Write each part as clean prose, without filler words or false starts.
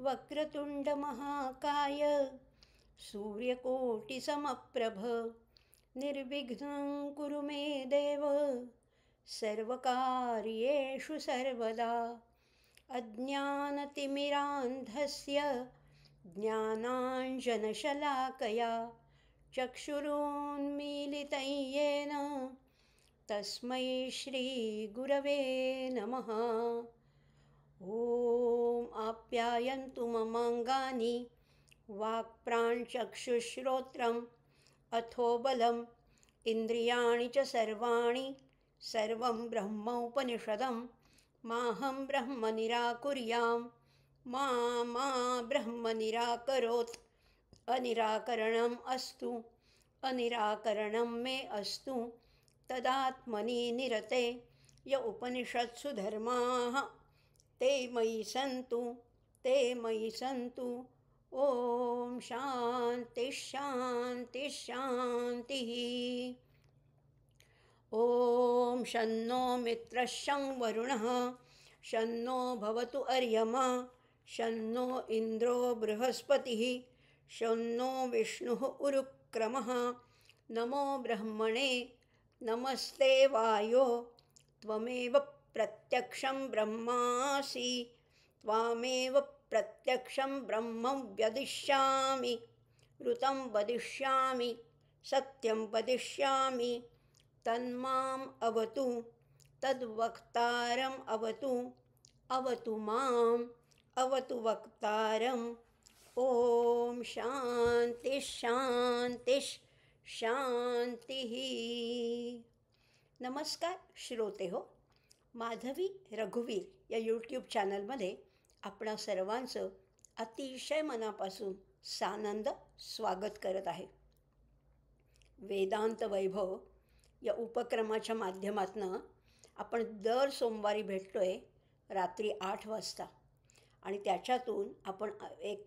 वक्रतुंड महाकाय सूर्यकोटिसमप्रभ निर्विघ्नं कुरु मे देव सर्वकार्येषु सर्वदा। अज्ञानतिमिरान्धस्य ज्ञानाञ्जनशलाकया चक्षुरुन्मीलितं येन तस्मै श्रीगुरवे नमः। ॐ आप्यायन्तु ममाङ्गानि वाक्प्राणचक्षुश्रोत्रम् अथो बलम् इन्द्रियाणि च सर्वाणि सर्वं ब्रह्मोपनिषदं माहं ब्रह्म निराकुर्यां मा ब्रह्म निराकरोत्। अनिराकरणम् अस्तु अनिराकरणं मे अस्तु तदात्मनि निरते य उपनिषत्सु धर्माः ते मयि सन्तु ते मयि सन्तु। ॐ शान्ति शान्ति शान्तिः। ॐ शन्नो मित्रः शं वरुणः शन्नो भवतु अर्यमा शन्नो इन्द्रो बृहस्पतिः शन्नो विष्णुः उरुक्रमः। नमो ब्रह्मणे नमस्ते वायो त्वमेव प्रत्यक्षं ब्रह्मासि त्वामेव प्रत्यक्षं ब्रह्म वदिष्यामि ऋतं वदिष्यामि सत्यं वदिष्यामि तन्माम् अवतु तद्वक्तारम् अवतु अवतु माम् अवतु वक्तारम्। ॐ शान्ति शान्ति शान्तिः। नमस्कार श्रोते हो, माधवी रघुवीर या यूट्यूब चॅनलमध्ये आपणा सर्वांचं अतिशय मनापासून सानंद स्वागत करत आहे। वेदांत वैभव या उपक्रमाच्या माध्यमातून आपण दर सोमवारी भेटतोय रात्री 8 वाजता आणि त्याच्यातून आपण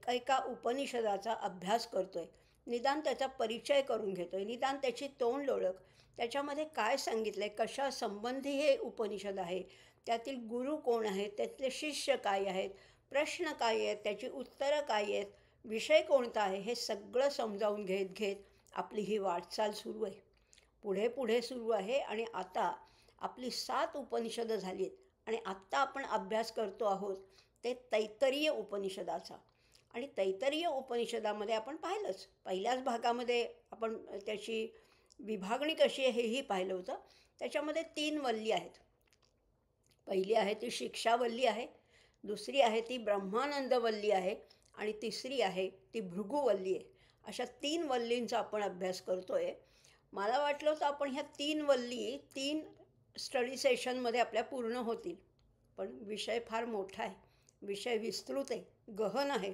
एका उपनिषदाचा अभ्यास करतोय, निदान त्याचा परिचय करून घेतोय, निदान त्याची तोंड ओळख, त्याच्यामध्ये काय सांगितलं आहे, कशा संबंधी हे उपनिषद आहे, त्यातील गुरु कोण आहेत, त्यातले शिष्य काय आहेत, प्रश्न काय आहेत, त्याची उत्तरं काय आहेत, विषय कोणता आहे, हे सगळं समजावून घेत आपली ही वाटचाल सुरू आहे, पुढे पुढे सुरू आहे। आणि आता आपली 7 उपनिषदं झाली आहेत आणि आत्ता आपण अभ्यास करतो आहोत ते तैत्तरीय उपनिषदाचा। आणि तैत्तरीय उपनिषदामध्ये आपण पाहिलंच, पहिल्याच भागामध्ये आपण त्याची विभागणी कशी आहे हेही पाहिलं होतं। त्याच्यामध्ये 3 वल्ली आहेत। पहिली आहे ती शिक्षावल्ली आहे, दुसरी आहे ती ब्रह्मानंदवल्ली आहे आणि तिसरी आहे ती भृगुवल्ली आहे। अशा 3 वल्लींचा आपण अभ्यास करतोय। मला वाटलं होतं आपण ह्या 3 वल्ली 3 स्टडी सेशनमध्ये आपल्या पूर्ण होतील, पण विषय फार मोठा आहे, विषय विस्तृत आहे, गहन आहे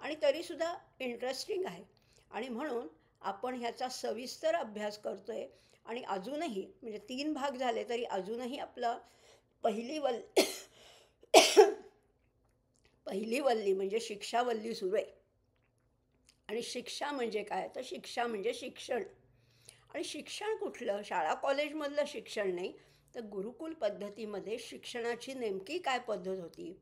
आणि तरीसुद्धा इंटरेस्टिंग आहे आणि म्हणून आपण ह्याचा सविस्तर अभ्यास करतोय। आणि अजूनही म्हणजे 3 भाग झाले तरी अजूनही आपला पहिली वल्ली म्हणजे शिक्षावल्ली सुरू आहे। आणि शिक्षा म्हणजे काय, तर शिक्षा म्हणजे शिक्षण। आणि शिक्षण कुठलं, शाळा कॉलेजमधलं शिक्षण नाही, तर गुरुकुल पद्धतीमध्ये शिक्षणाची नेमकी काय पद्धत होती,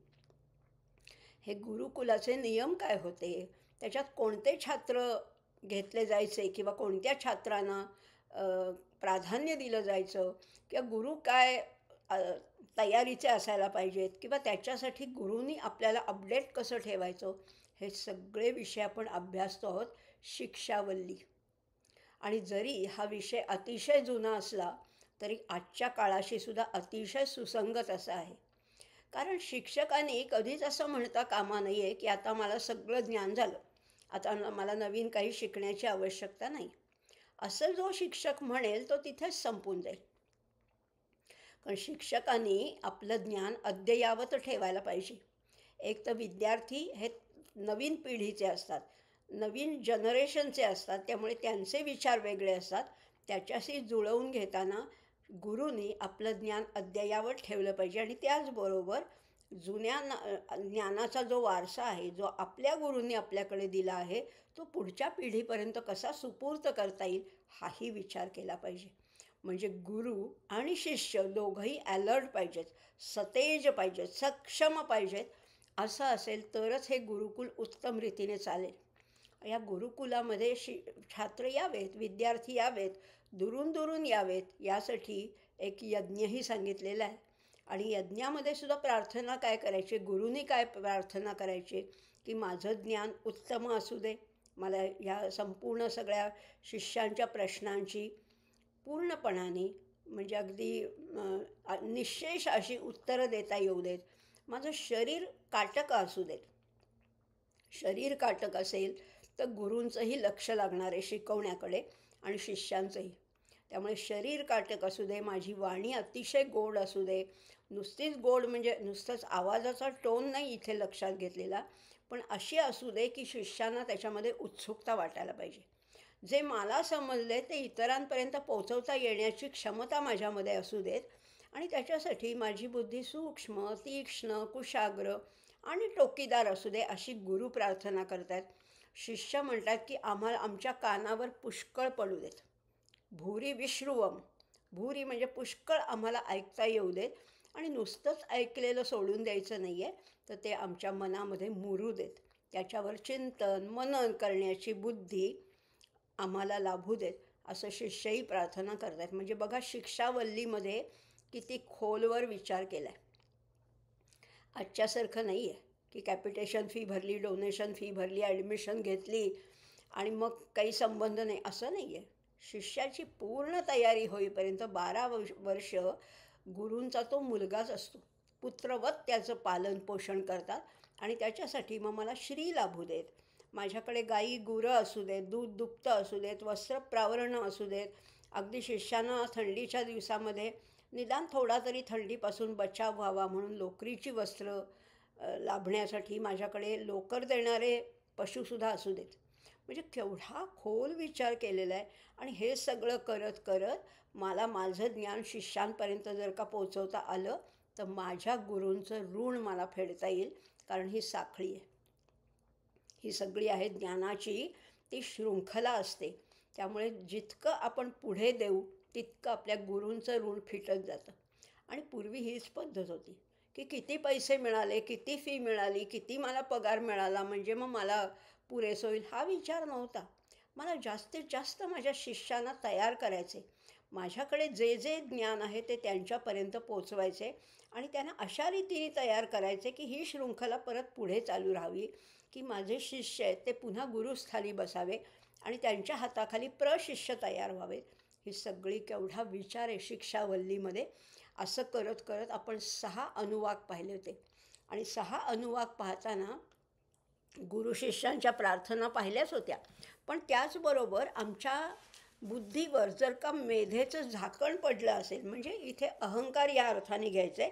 हे गुरुकुलाचे नियम काय होते, त्याच्यात कोणते छात्र घेतले जायचे किंवा कोणत्या छात्रांना प्राधान्य दिलं जायचं, किंवा गुरु काय तयारीचे असायला पाहिजेत, किंवा त्याच्यासाठी गुरूंनी आपल्याला अपडेट कसं ठेवायचं, हे सगळे विषय आपण अभ्यासतो आहोत शिक्षावल्ली। आणि जरी हा विषय अतिशय जुना असला तरी आजच्या काळाशी सुद्धा अतिशय सुसंगत असा आहे। कारण शिक्षकांनी कधीच असं म्हणता कामा नाही आहे की आता मला सगळं ज्ञान झालं, आता मला नवीन काही शिकण्याची आवश्यकता नाही, असं जो शिक्षक म्हणेल तो तिथेच संपून जाईल। कारण शिक्षकांनी आपलं ज्ञान अद्ययावत ठेवायला पाहिजे। एक तर विद्यार्थी हे नवीन पिढीचे असतात, नवीन जनरेशनचे असतात, त्यामुळे त्यांचे विचार वेगळे असतात, त्याच्याशी जुळवून घेताना गुरुनी आपलं ज्ञान अद्ययावत ठेवलं पाहिजे। आणि त्याचबरोबर जुन्या ज्ञानाचा जो वारसा आहे, जो आपल्या गुरूंनी आपल्याकडे दिला आहे, तो पुढच्या पिढीपर्यंत कसा सुपूर्त करता येईल हाही विचार केला पाहिजे। म्हणजे गुरु आणि शिष्य दोघंही अलर्ट पाहिजेत, सतेज पाहिजेत, सक्षम पाहिजेत असं असेल तरच हे गुरुकुल उत्तम रीतीने चालेल. या गुरुकुलामध्ये छात्र यावेत, विद्यार्थी यावेत, दुरून दुरून यावेत, यासाठी एक यज्ञही सांगितलेला आहे. आणि यज्ञामध्ये सुद्धा प्रार्थना काय करायची, गुरुनी काय प्रार्थना करायची, की माझं ज्ञान उत्तम असू दे, मला ह्या संपूर्ण सगळ्या शिष्यांच्या प्रश्नांची पूर्णपणाने म्हणजे अगदी निश्शेष अशी उत्तरं देता येऊ देत, माझं शरीर काटक असू देत. शरीर काटक असेल तर गुरूंचंही लक्ष लागणार आहे शिकवण्याकडे आणि शिष्यांचंही. त्यामुळे शरीर काटक असू दे, माझी वाणी अतिशय गोड असू दे. नुसतीच गोड म्हणजे नुसतंच आवाजाचा टोन नाही इथे लक्षात घेतलेला, पण अशी असू दे की शिष्यांना त्याच्यामध्ये उत्सुकता वाटायला पाहिजे. जे मला समजले ते इतरांपर्यंत पोचवता येण्याची क्षमता माझ्यामध्ये असू देत. आणि त्याच्यासाठी माझी बुद्धी सूक्ष्म, तीक्ष्ण, कुशाग्र आणि टोकीदार असू दे अशी गुरु प्रार्थना करतात. शिष्य म्हणतात की आम्हाला आमच्या कानावर पुष्कळ पडू देत. भूरी विश्रुवम, भूरी म्हणजे पुष्कळ आम्हाला ऐकता येऊ देत. आणि नुसतंच ऐकलेलं सोडून द्यायचं नाही आहे, तर ते आमच्या मनामध्ये मुरू देत. त्याच्यावर चिंतन मनन करण्याची बुद्धी आम्हाला लाभू देत, असं शिष्यही प्रार्थना करतात. म्हणजे बघा शिक्षावल्लीमध्ये किती खोलवर विचार केला आहे. आजच्यासारखं नाही आहे की कॅपिटेशन फी भरली, डोनेशन फी भरली, ॲडमिशन घेतली आणि मग काही संबंध नाही, असं नाही आहे. शिष्याची पूर्ण तयारी होईपर्यंत 12 वर्ष गुरूंचा तो मुलगाच असतो. पुत्रवत त्याचं पालन पोषण करतात. आणि त्याच्यासाठी मग मला श्री लाभू देत, माझ्याकडे गाई गुरं असू देत, दूध दुभतं असू देत, वस्त्र प्रावरणं असू देत. अगदी शिष्यांना थंडीच्या दिवसामध्ये निदान थोडा तरी थंडीपासून बचाव व्हावा म्हणून लोकरीची वस्त्र लाभण्यासाठी माझ्याकडे लोकर देणारे पशुसुद्धा असू देत. म्हणजे केवढा खोल विचार केलेला आहे. आणि हे सगळं करत करत मला माझं ज्ञान शिष्यांपर्यंत जर का पोचवता आलं तर माझ्या गुरूंचं ऋण मला फेडता येईल. कारण ही साखळी आहे, ही सगळी आहे ज्ञानाची ती शृंखला असते. त्यामुळे जितकं आपण पुढे देऊ तितकं आपल्या गुरूंचं ऋण फिटत जातं. आणि पूर्वी हीच पद्धत होती की किती पैसे मिळाले, किती फी मिळाली, किती मला पगार मिळाला म्हणजे मग मला पुरेसं होईल, हा विचार नव्हता. मला जास्तीत जास्त माझ्या शिष्यांना तयार करायचे, माझ्याकडे जे जे ज्ञान आहे ते त्यांच्यापर्यंत पोचवायचे आणि त्यांना अशा रीतीने तयार करायचे की ही शृंखला परत पुढे चालू राहावी, की माझे शिष्य आहेत ते पुन्हा गुरुस्थानी बसावे आणि त्यांच्या हाताखाली प्रशिष्य तयार व्हावेत. ही सगळी केवढा विचार आहे शिक्षावल्लीमध्ये. असं करत करत आपण 6 अनुवाक पाहिले होते. आणि 6 अनुवाक पाहताना गुरु शिष्यांच्या प्रार्थना पाहिल्याच होत्या, पण त्याचबरोबर आमच्या बुद्धीवर जर का मेधेचं झाकण पडलं असेल, म्हणजे इथे अहंकार या अर्थाने घ्यायचं आहे,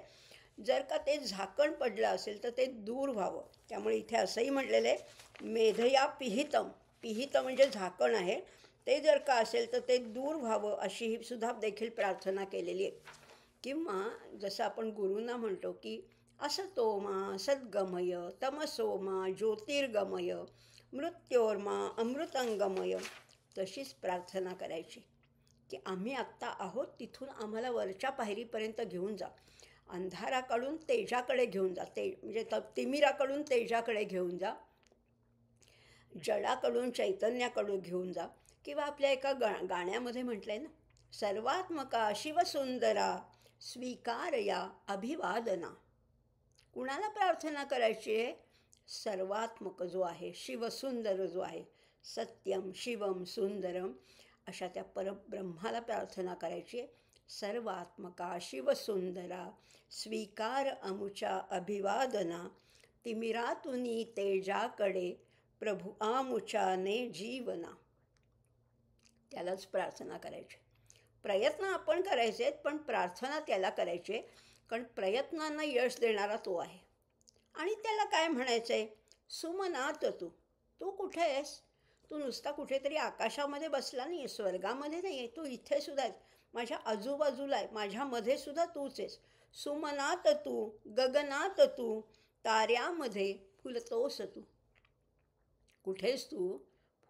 जर का ते झाकण पडलं असेल तर ते दूर व्हावं. त्यामुळे इथे असंही म्हटलेलं आहे मेधया पिहितम, पिहित म्हणजे झाकण आहे, ते जर का असेल तर ते दूर व्हावं अशी सुद्धा देखील प्रार्थना केलेली आहे. किंवा जसं आपण गुरूंना म्हणतो की असतोमा सद्गमय, तमसोमा ज्योतिर्गमय, मृत्योर्मा अमृतंगमय, तशीच प्रार्थना करायची की आम्ही आत्ता आहोत तिथून आम्हाला वरच्या पायरीपर्यंत घेऊन जा, अंधाराकडून तेजाकडे घेऊन जा, म्हणजे तिमिराकडून तेजाकडे घेऊन जा, जडाकडून चैतन्याकडून घेऊन जा. किंवा आपल्या एका गाण्यामध्ये म्हटलं आहे ना, सर्वात्मका शिवसुंदरा स्वीकारया अभिवादना. कुणाला प्रार्थना करायची आहे? सर्वात्मक जो आहे, शिवसुंदर जो आहे, सत्यम शिवम सुंदरम, अशा त्या परब्रह्माला प्रार्थना करायची आहे. सर्वात्मका शिवसुंदरा स्वीकार अमुचा अभिवादना, तिमिरातुनी तेजाकडे प्रभू आमुचाने जीवना. त्यालाच प्रार्थना करायची. प्रयत्न आपण करायचे आहेत, पण प्रार्थना त्याला करायची, कारण प्रयत्नांना यश देणारा तो आहे. आणि त्याला काय म्हणायचं आहे? सुमनात तू, तू कुठे आहेस? तू नुसता कुठेतरी आकाशामध्ये बसला नाही आहे, स्वर्गामध्ये नाही आहे, तू इथे सुद्धा आहेस, माझ्या आजूबाजूला आहे, माझ्यामध्ये सुद्धा तूच आहेस. सुमनात तू, गगनात तू, ताऱ्यामध्ये फुलतोस तू. कुठेस तू?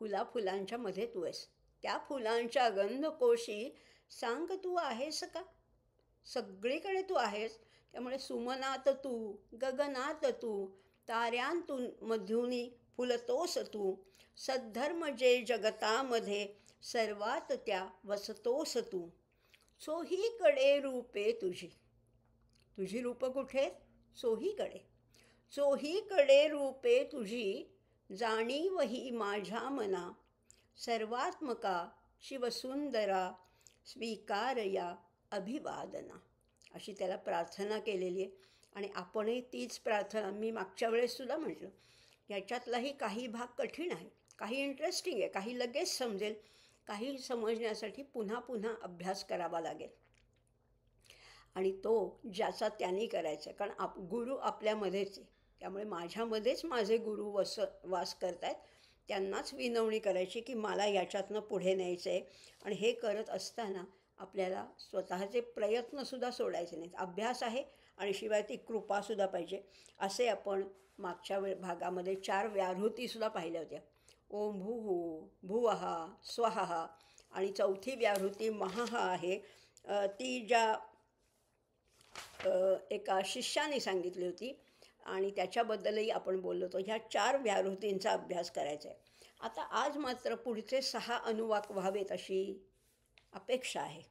फुलांच्या मध्ये तू आहेस. त्या फुलांच्या गंधकोशी सांग तू आहेस का? सगळीकडे तू आहेस. त्यामुळे सुमनात तू, गगनात तू, ताऱ्यांतून मधुनी फुलतोस तू, सद्धर्म जे जगतामध्ये सर्वात त्या वसतोस तू. चोहीकडे रूपे तुझी. तुझी रूपं कुठे आहेत? चोहीकडे. चोहीकडे रूपे तुझी, जाणीवही माझ्या मना. सर्वात्मका शिवसुंदरा, स्वीकारया अभिवादना. अशी त्याला प्रार्थना केलेली आहे. आणि आपणही तीच प्रार्थना, मी मागच्या वेळेससुद्धा म्हटलं, याच्यातलाही काही भाग कठीण आहे, काही इंटरेस्टिंग आहे, काही लगेच समजेल, काही समजण्यासाठी पुन्हा पुन्हा अभ्यास करावा लागेल. आणि तो ज्याचा त्यांनी करायचा आहे. कारण गुरु आपल्यामध्येच आहे. त्यामुळे माझ्यामध्येच माझे गुरु वास करत आहेत. त्यांनाच विनवणी करायची की मला याच्यातनं पुढे न्यायचं आहे. आणि हे करत असताना आपल्याला स्वतःचे प्रयत्नसुद्धा सोडायचे नाहीत. अभ्यास आहे आणि शिवाय ती कृपासुद्धा पाहिजे. असे आपण मागच्या भागामध्ये 4 व्याहृतीसुद्धा पाहिल्या होत्या. ओम भूः भुवः स्वः. आणि 4थी व्याहृती महः आहे. ती ज्या एका शिष्याने सांगितली होती आणि त्याच्याबद्दलही आपण बोललो होतो. ह्या 4 व्याहृतींचा अभ्यास करायचा आहे. आता आज मात्र पुढचे 6 अनुवाक व्हावेत अशी अपेक्षा आहे.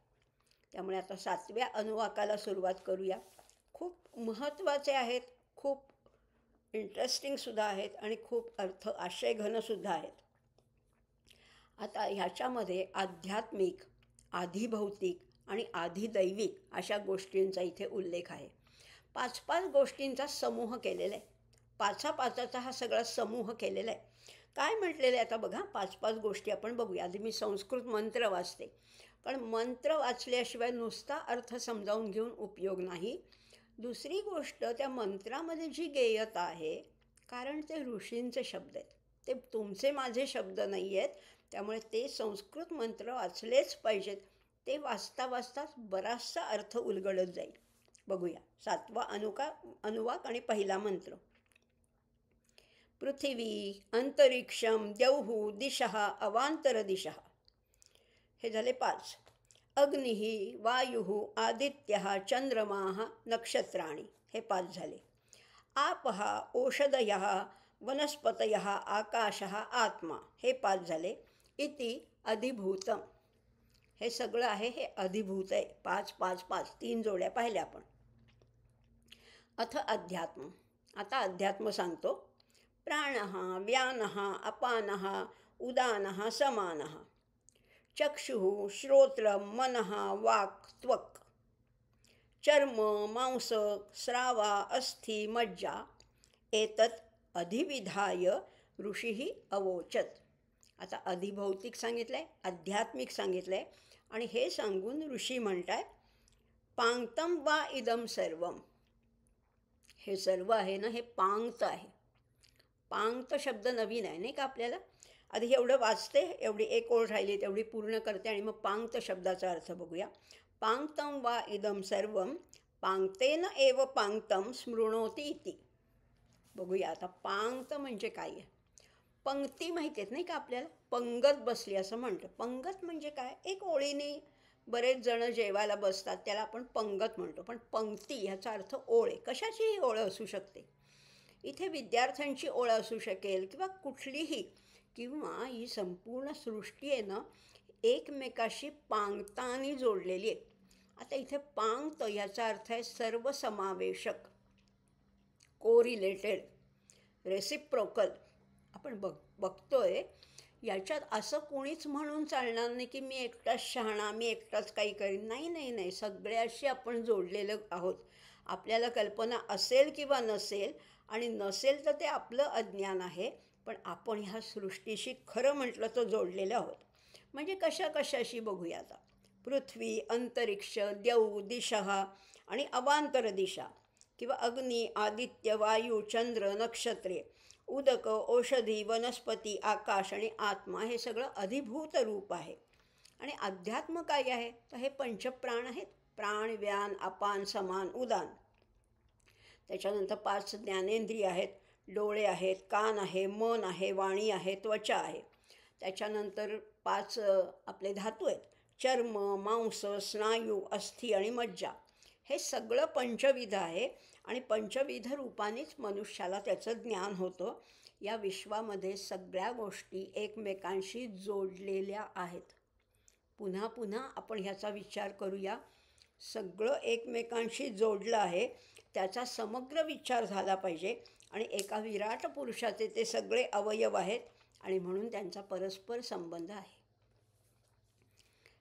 त्यामुळे आता 7व्या अनुवाकाला सुरुवात करूया. खूप महत्त्वाचे आहेत, खूप इंटरेस्टिंगसुद्धा आहेत आणि खूप आशयघनसुद्धा आहेत. आता ह्याच्यामध्ये आध्यात्मिक, आधिभौतिक आणि आधिदैविक अशा गोष्टींचा इथे उल्लेख आहे. 5-5 गोष्टींचा समूह केलेला आहे. 5-5चा हा सगळा समूह केलेला आहे. काय म्हटलेलं आहे आता बघा. 5-5 गोष्टी आपण बघूया. आधी मी संस्कृत मंत्र वाचते, कारण मंत्र वाचल्याशिवाय नुसता अर्थ समजावून घेऊन उपयोग नाही. दुसरी गोष्ट, त्या मंत्रामध्ये जी गेयता आहे, कारण ते ऋषींचे शब्द आहेत, ते तुमचे माझे शब्द नाही आहेत. त्यामुळे ते संस्कृत मंत्र वाचलेच पाहिजेत. ते वाचता वाचताच बराचसा अर्थ उलगडत जाईल. बघूया 7वा अनुवाक आणि पहिला मंत्र. पृथिवी अंतरिक्षम द्यौः दिशः अवांतर दिशः. हे झाले 5. अग्निः वायुः आदित्यः चंद्रमाः नक्षत्राणि. हे 5 झाले. आपः ओषधयः वनस्पतयः आकाशः आत्मा. हे 5 झाले. इति अधिभूतम. हे सगळं आहे, हे अधिभूत आहे. 5-5-5 3 जोड्या पाहिल्या आपण. अथ अध्यात्म. आता अध्यात्म सांगतो. प्राणः व्यानः अपानः उदानः समानः. चक्षुः श्रोत्रं मनः वाक् त्वक्. चर्म मांस स्रावा अस्थि मज्जा. एतत् अधिविधाय ऋषिः अवोचत. आता अधिभौतिक सांगितलं आहे, आध्यात्मिक सांगितलं आहे आणि हे सांगून ऋषी म्हणतात, पांगतम वा इदम सर्वम. हे सर्व आहे ना, हे पांगत आहे. पांगत शब्द नवीन आहे नाही का आपल्याला. आधी एवढं वाचते, एवढी एक ओळ राहिली तेवढी पूर्ण करते आणि मग पांगत शब्दाचा अर्थ बघूया. पांगतम वा इदम सर्वम पांगतेन एव पांगतम स्मृणोती इति. बघूया आता पांगत म्हणजे काय आहे. पंक्ती माहिती आहेत नाही का आपल्याला. पंगत बसली असं म्हणतं. पंगत म्हणजे काय, एक ओळीने बरेच जण जेवायला बसतात, त्याला आपण पंगत म्हणतो. पण पंक्ती ह्याचा अर्थ ओळ आहे. कशाचीही ओळ असू शकते. इथे विद्यार्थ्यांची ओळ असू शकेल किंवा कुठलीही, किंवा ही संपूर्ण सृष्टी आहे ना, एकमेकाशी पांगतानी जोडलेली आहे. आता इथे पांगत याचा अर्थ आहे सर्वसमावेशक, कोरिलेटेड, रेसिप्रोकल. आपण बघतोय याच्यात असं कोणीच म्हणून चालणार नाही की मी एकटाच शहाणा, मी एकटाच काही करीन. नाही नाही नाही, सगळ्याशी आपण जोडलेलं आहोत. आपल्याला कल्पना असेल किंवा नसेल, आणि नसेल तर ते आपलं अज्ञान आहे, पण आपण ह्या सृष्टीशी खरं म्हटलं तर जोडलेलं आहोत. म्हणजे कशाशी बघूया आता. पृथ्वी अंतरिक्ष द्यौ दिशः आणि अवांतर दिशा, किंवा अग्नी आदित्य वायू चंद्र नक्षत्रे उदक औषधी वनस्पती आकाश आणि आत्मा, हे सगळं अधिभूत रूप आहे. आणि अध्यात्म काय आहे तर हे पंचप्राण आहेत. प्राण व्यान अपान समान उदान. त्याच्यानंतर 5 ज्ञानेंद्रिय आहेत. डोळे आहेत, कान आहे, मन आहे, वाणी आहे, त्वचा आहे. त्याच्यानंतर 5 आपले धातू आहेत. चर्म मांस स्नायू अस्थि आणि मज्जा. हे सगळं पंचविध आहे आणि पंचविध रूपानेच मनुष्याला त्याचं ज्ञान होतं. या विश्वामध्ये सगळ्या गोष्टी एकमेकांशी जोडलेल्या आहेत. पुन्हा पुन्हा आपण ह्याचा विचार करूया. सगळं एकमेकांशी जोडलं आहे, त्याचा समग्र विचार झाला पाहिजे आणि एका विराट पुरुषाचे ते सगळे अवयव आहेत आणि म्हणून त्यांचा परस्पर संबंध आहे.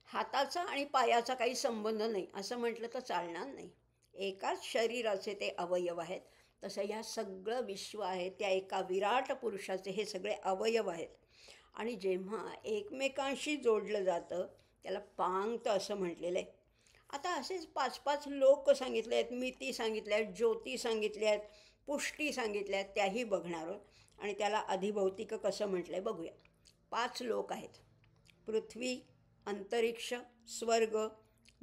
हाताचा आणि पायाचा काही संबंध नाही असं म्हटलं तर चालणार नाही. एकाच शरीराचे ते अवयव आहेत. तसं ह्या सगळं विश्व आहे त्या एका विराट पुरुषाचे हे सगळे अवयव आहेत आणि जेव्हा एकमेकांशी जोडलं जातं त्याला पांगत असं म्हटलेलं आहे. आता असेच 5-5 लोक सांगितले आहेत, मिती सांगितल्या आहेत, ज्योती सांगितल्या आहेत, पुष्टी सांगितल्या आहेत, त्याही बघणार आहोत आणि त्याला अधिभौतिक कसं म्हटलं आहे बघूया. 5 लोक आहेत: पृथ्वी, अंतरिक्ष, स्वर्ग,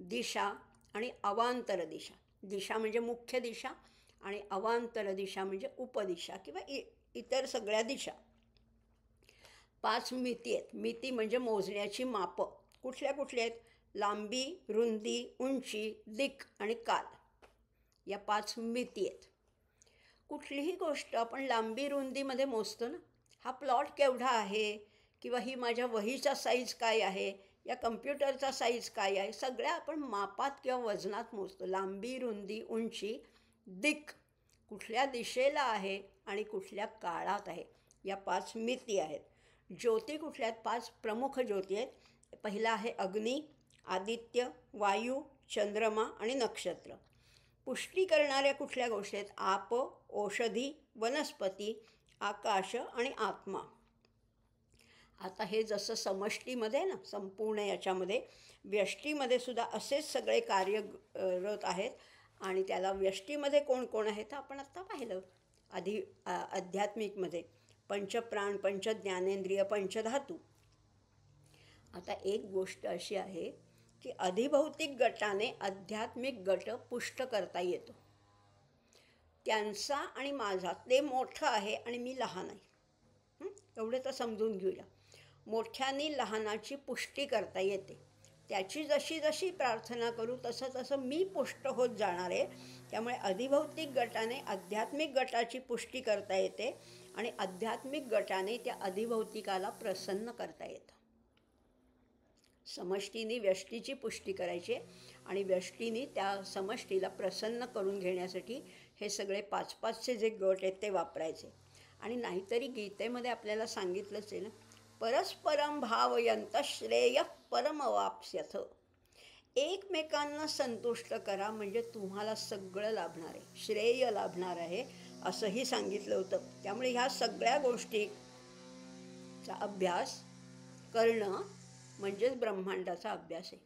दिशा आणि अवांतर दिशा. दिशा म्हणजे मुख्य दिशा आणि अवांतर दिशा म्हणजे उपदिशा किंवा इतर सगळ्या दिशा. 5 मिती आहेत. मिती म्हणजे मोजण्याची मापं. कुठल्या कुठल्या आहेत? लांबी, रुंदी, उंची, दिक आणि काल. या 5 मिती आहेत. कुठलीही गोष्ट आपण लांबी रुंदीमध्ये मोजतो ना. हा प्लॉट केवढा आहे किंवा ही माझ्या वहीचा साईज काय आहे, या कम्प्युटरचा साईज काय आहे, सगळ्या आपण मापात किंवा वजनात मोजतो. लांबी, रुंदी, उंची, दिक, कुठल्या दिशेला आहे आणि कुठल्या काळात आहे, या 5 मिती आहेत. ज्योती कुठल्या आहेत? 5 प्रमुख ज्योती आहेत. पहिला आहे अग्नी, आदित्य, वायू, चंद्रमा आणि नक्षत्र. पुष्टी करणाऱ्या कुठल्या गोष्टी आहेत? आप, औषधी, वनस्पती, आकाश आणि आत्मा. आता हे जसं समष्टीमध्ये ना, संपूर्ण याच्यामध्ये व्यष्टीमध्ये सुद्धा असेच सगळे कार्यरत आहेत आणि त्याला व्यष्टीमध्ये कोण कोण आहे तर आपण आत्ता पाहिलं. आध्यात्मिकमध्ये पंचप्राण, पंचज्ञानेंद्रिय, पंचधातू. आता एक गोष्ट अशी आहे की अधिभौतिक गटाने आध्यात्मिक गट पुष्ट करता येतो. त्यांचा आणि माझा, ते मोठं आहे आणि मी लहान आहे, एवढे तर समजून घेऊया. मोठ्याने लहानाची पुष्टी करता येते. त्याची जशी जशी प्रार्थना करू तसं तसं मी पुष्ट होत जाणार आहे. त्यामुळे अधिभौतिक गटाने आध्यात्मिक गटाची पुष्टी करता येते आणि आध्यात्मिक गटाने त्या अधिभौतिकाला प्रसन्न करता येतं. समष्टीने व्यष्टीची पुष्टी करायची आणि व्यष्टीने त्या समष्टीला प्रसन्न करून घेण्यासाठी हे सगळे 5-5चे जे गट आहेत ते वापरायचे. आणि नाहीतरी गीतेमध्ये आपल्याला सांगितलंच आहे ना, परस्परम भावयंत श्रेय परमवाप्स्यथ. एकमेकांना संतुष्ट करा म्हणजे तुम्हाला सगळं लाभणार आहे, श्रेय लाभणार आहे असंही सांगितलं होतं. त्यामुळे ह्या सगळ्या गोष्टीचा अभ्यास करणं म्हणजेच ब्रह्मांडाचा अभ्यास आहे.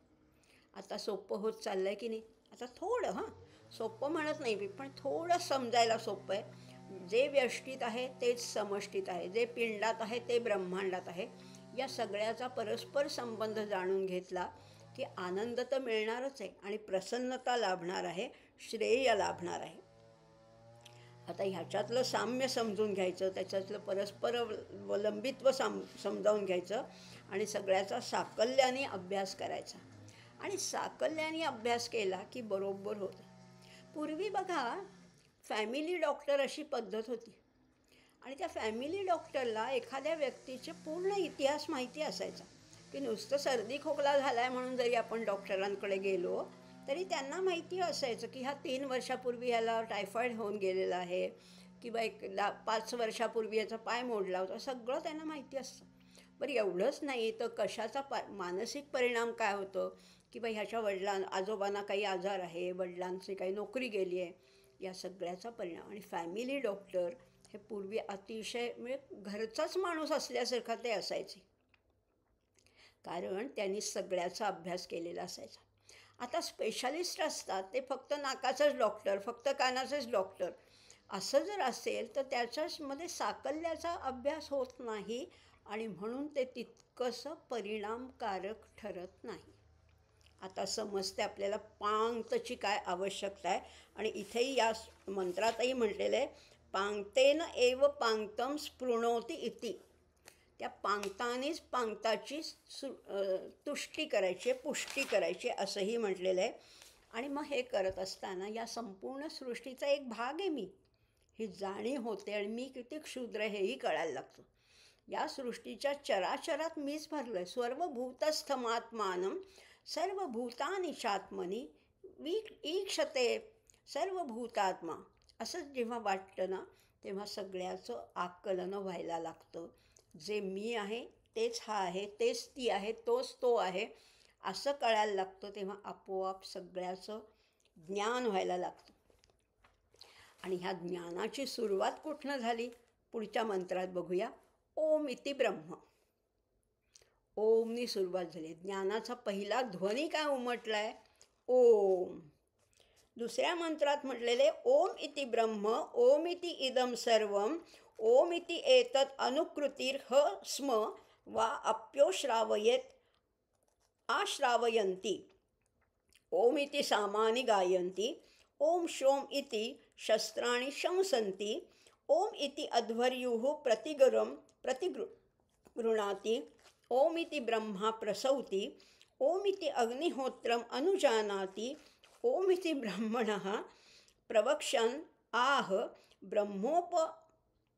आता सोपं होत चाललं आहे की नाही? आता थोडं सोपं म्हणत नाही मी, पण थोडं समजायला सोपं आहे. जे व्यष्टीत आहे तेच समष्टीत आहे, जे पिंडात आहे ते ब्रह्मांडात आहे. या सगळ्याचा परस्पर संबंध जाणून घेतला की आनंद तर मिळणारच आहे आणि प्रसन्नता लाभणार आहे, श्रेय लाभणार आहे. आता ह्याच्यातलं साम्य समजून घ्यायचं, त्याच्यातलं परस्पर अवलंबित्व समजावून घ्यायचं आणि सगळ्याचा साकल्याने अभ्यास करायचा. आणि साकल्याने अभ्यास केला की बरोबर होतं. पूर्वी बघा, फॅमिली डॉक्टर अशी पद्धत होती आणि त्या फॅमिली डॉक्टरला एखाद्या व्यक्तीचे पूर्ण इतिहास माहिती असायचा. की नुसतं सर्दी खोकला झाला आहे म्हणून जरी आपण डॉक्टरांकडे गेलो तरी त्यांना माहिती असायचं की ह्या 3 वर्षापूर्वी ह्याला टायफॉईड होऊन गेलेला आहे किंवा 5 वर्षापूर्वी याचा पाय मोडला होता, सगळं त्यांना माहिती असतं. बरं एवढंच नाही तर कशाचा मानसिक परिणाम काय होतं किंवा ह्याच्या आजोबांना काही आजार आहे, वडिलांची काही नोकरी गेली आहे, या सगळ्याचा परिणाम. आणि फॅमिली डॉक्टर हे पूर्वी अतिशय म्हणजे घरचाच माणूस असल्यासारखा ते असायचे, कारण त्यांनी सगळ्याचा अभ्यास केलेला असायचा. आता स्पेशालिस्ट असतात ते फक्त नाकाचंच डॉक्टर, फक्त कानाचेच डॉक्टर असं जर असेल तर त्याच्यामध्ये साकल्याचा अभ्यास होत नाही आणि म्हणून ते तितकंसं परिणामकारक ठरत नाही. आता समजते आपल्याला पांगतची काय आवश्यकता आहे. आणि इथेही या मंत्रातही म्हटलेलं आहे, पांगतेन एव पांगतम स्पृणोती इति. त्या पांगतानेच पांगताची तुष्टी करायची, पुष्टी करायची असंही म्हटलेलं आहे. आणि मग हे करत असताना या संपूर्ण सृष्टीचा एक भाग आहे मी, ही जाणीव होते आणि मी किती क्षुद्र हेही कळायला लागतं. या सृष्टीच्या चराचरात मीच भरलं आहे. सर्वभूतस्थमात्मानं सर्वभूतानि चात्मनी ईक्षते सर्वभूतात्मा. असंच जेव्हा वाटतं ना, तेव्हा सगळ्याचं आकलन व्हायला लागतं. जे मी आहे तेच हा आहे, तेच ती आहे, तोच तो आहे, असं कळायला लागतं. तेव्हा आपोआप सगळ्याचं ज्ञान व्हायला लागतं. आणि ह्या ज्ञानाची सुरुवात कुठनं झाली? पुढच्या मंत्रात बघूया. ओम इति ब्रह्म. ओमनी सुरुवात झाली. ज्ञानाचा पहिला ध्वनी काय उमटला आहे? ओम. दुसऱ्या मंत्रात म्हटलेले ओम इति ब्रह्म, ओम इति इदं सर्वं, ओम इति एतत् अनुकृतिर्ह स्म वा अप्योश्रावयेत् आश्रावयन्ति. ओम इति सामानि गायन्ति. ओम शोम इति शस्त्राणि शंसन्ति. ओम इति अध्वर्युः प्रतिगृह्णाति. ओम इति ब्रह्मा प्रसौति. ओम इति अग्निहोत्रम् अनुजानाति. ओम इति ब्रह्मणः प्रवक्ष्यन् आह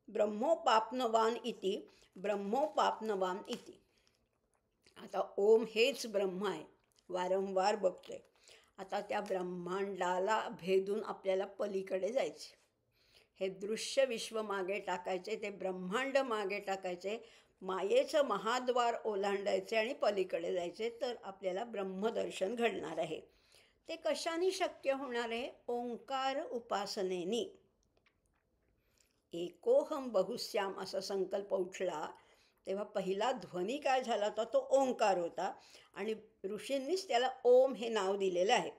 ब्रह्मोपाप्नवान् इति. ब्रह्मोपाप्नवान् इति. आता ओम हेच ब्रह्म आहे, वारंवार बघतोय. आता त्या ब्रह्मांडाला भेदून आपल्याला पलीकडे जायचे. हे दृश्य विश्व मागे टाकायचे, ते ब्रह्मांड मागे टाकायचे, मायेचं महाद्वार ओलांडायचे आणि पलीकडे जायचे, तर आपल्याला ब्रह्मदर्शन घडणार आहे. ते कशाने शक्य होणार आहे? ओंकार उपासनेनी. एकोहम बहुश्याम असा संकल्प उठला तेव्हा पहिला ध्वनी काय झाला होता? तो ओंकार होता आणि ऋषींनीच त्याला ओम हे नाव दिलेलं आहे.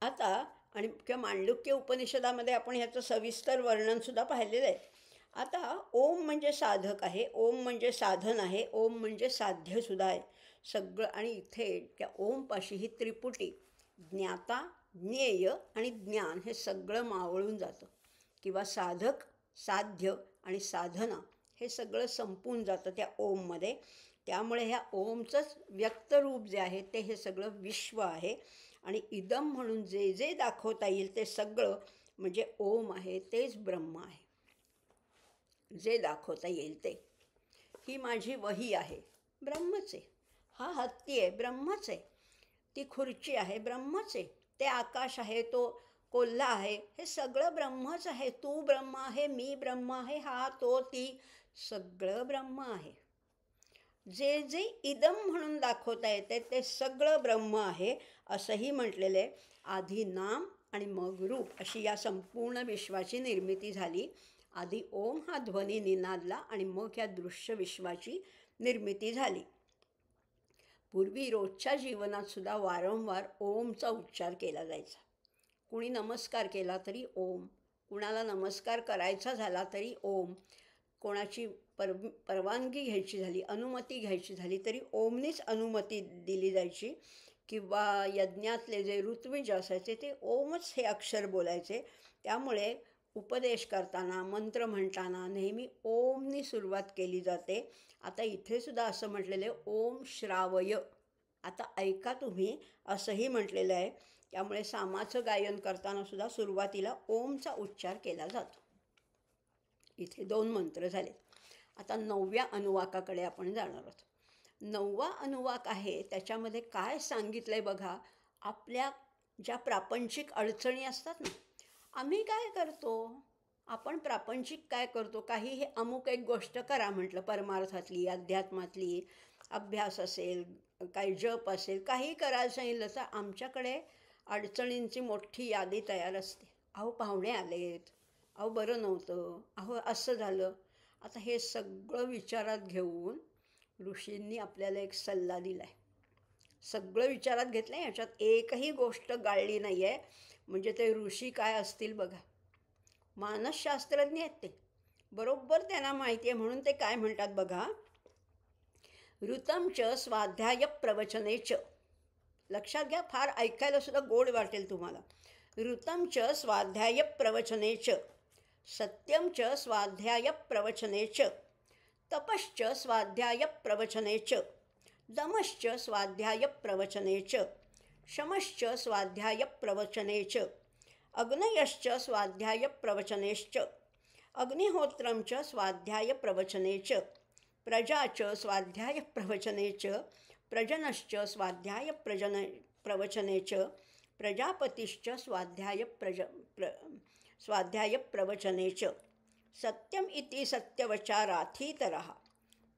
आता आणि किंवा मांडुक्य उपनिषदामध्ये आपण ह्याचं सविस्तर वर्णनसुद्धा पाहिलेलं आहे. आता ओम म्हणजे साधक आहे, ओम म्हणजे साधन आहे, ओम म्हणजे साध्यसुद्धा आहे सगळं. आणि इथे त्या ओमपाशी ही त्रिपुटी ज्ञाता, ज्ञेय आणि ज्ञान हे सगळं मावळून जातं. किंवा साधक, साध्य आणि साधना हे सगळं संपून जातं त्या ओममध्ये. त्यामुळे ह्या ओमचंच व्यक्तरूप जे आहे ते हे सगळं विश्व आहे. आणि इदम म्हणून जे जे दाखवता येईल ते सगळं म्हणजे ओम आहे, तेच ब्रह्म आहे. जे दाखवता येईल ते. ही माझी वही आहे, ब्रह्मच आहे. हा हत्ती आहे, ब्रह्मच आहे. ती खुर्ची आहे, ब्रह्मच आहे. ते आकाश आहे, तो कोल्हा आहे, हे सगळं ब्रह्मच आहे. तू ब्रह्म आहे, मी ब्रह्म आहे, हा तो ती सगळं ब्रह्म आहे. जे जे इदम म्हणून दाखवता येते ते सगळं ब्रह्म आहे असंही म्हटलेलं आहे. आधी नाम आणि मग रूप अशी या संपूर्ण विश्वाची निर्मिती झाली. आधी ओम हा ध्वनी निनादला आणि मग ह्या दृश्य विश्वाची निर्मिती झाली. पूर्वी रोजच्या जीवनात सुद्धा वारंवार ओमचा उच्चार केला जायचा. कुणी नमस्कार केला तरी ओम, कुणाला नमस्कार करायचा झाला तरी ओम, कोणाची परवानगी घ्यायची झाली, अनुमती घ्यायची झाली तरी ओमनीच अनुमती दिली जायची. किंवा यज्ञातले जे ऋत्विज असायचे ते ओमच हे अक्षर बोलायचे. त्यामुळे उपदेश करताना, मंत्र म्हणताना नेहमी ओमनी सुरुवात केली जाते. आता इथे सुद्धा असं म्हटलेलं आहे ओम श्रावय, आता ऐका तुम्ही असंही म्हटलेलं आहे. त्यामुळे सामाचं गायन करताना सुद्धा सुरुवातीला ओमचा उच्चार केला जातो. इथे 2 मंत्र झाले. आता 9व्या अनुवाकाकडे आपण जाणार आहोत. 9वा अनुवाक आहे त्याच्यामध्ये काय सांगितलं आहे बघा. आपल्या ज्या प्रापंचिक अडचणी असतात ना, आम्ही काय करतो, आपण प्रापंचिक काय करतो, काही हे अमुक एक गोष्ट करा म्हटलं, परमार्थातली, अध्यात्मातली, अभ्यास असेल, काही जप असेल, काही करायला सांगितलं तर आमच्याकडे अडचणींची मोठी यादी तयार असते. अहो पाहुणे आलेत, अहो बरं नव्हतं, अहो असं झालं. आता हे सगळं विचारात घेऊन ऋषींनी आपल्याला एक सल्ला दिला आहे. सगळं विचारात घेतलं आहे, याच्यात एकही गोष्ट गाळली नाही आहे. म्हणजे ते ऋषी काय असतील बघा, मानसशास्त्रज्ञ आहेत ते, बरोबर त्यांना माहिती आहे. म्हणून ते काय म्हणतात बघा. ऋतं च स्वाध्याय प्रवचने च. लक्षात घ्या, फार ऐकायला सुद्धा गोड वाटेल तुम्हाला. ऋतं च स्वाध्याय प्रवचने च, सत्यं च स्वाध्याय प्रवचने च, तपश्च स्वाध्याय प्रवचने च, दमश्च स्वाध्याय प्रवचने च, शमश्च स्वाध्यायप्रवचने च अग्नयश्च स्वाध्यायप्रवचनेश्च अग्निहोत्रं च स्वाध्यायप्रवचने च प्रजा च स्वाध्यायप्रवचने च प्रजनश्च प्रवचने च प्रजापतिश्च स्वाध्यायप्रवचने च सत्यम इति सत्यवचाराथीतरः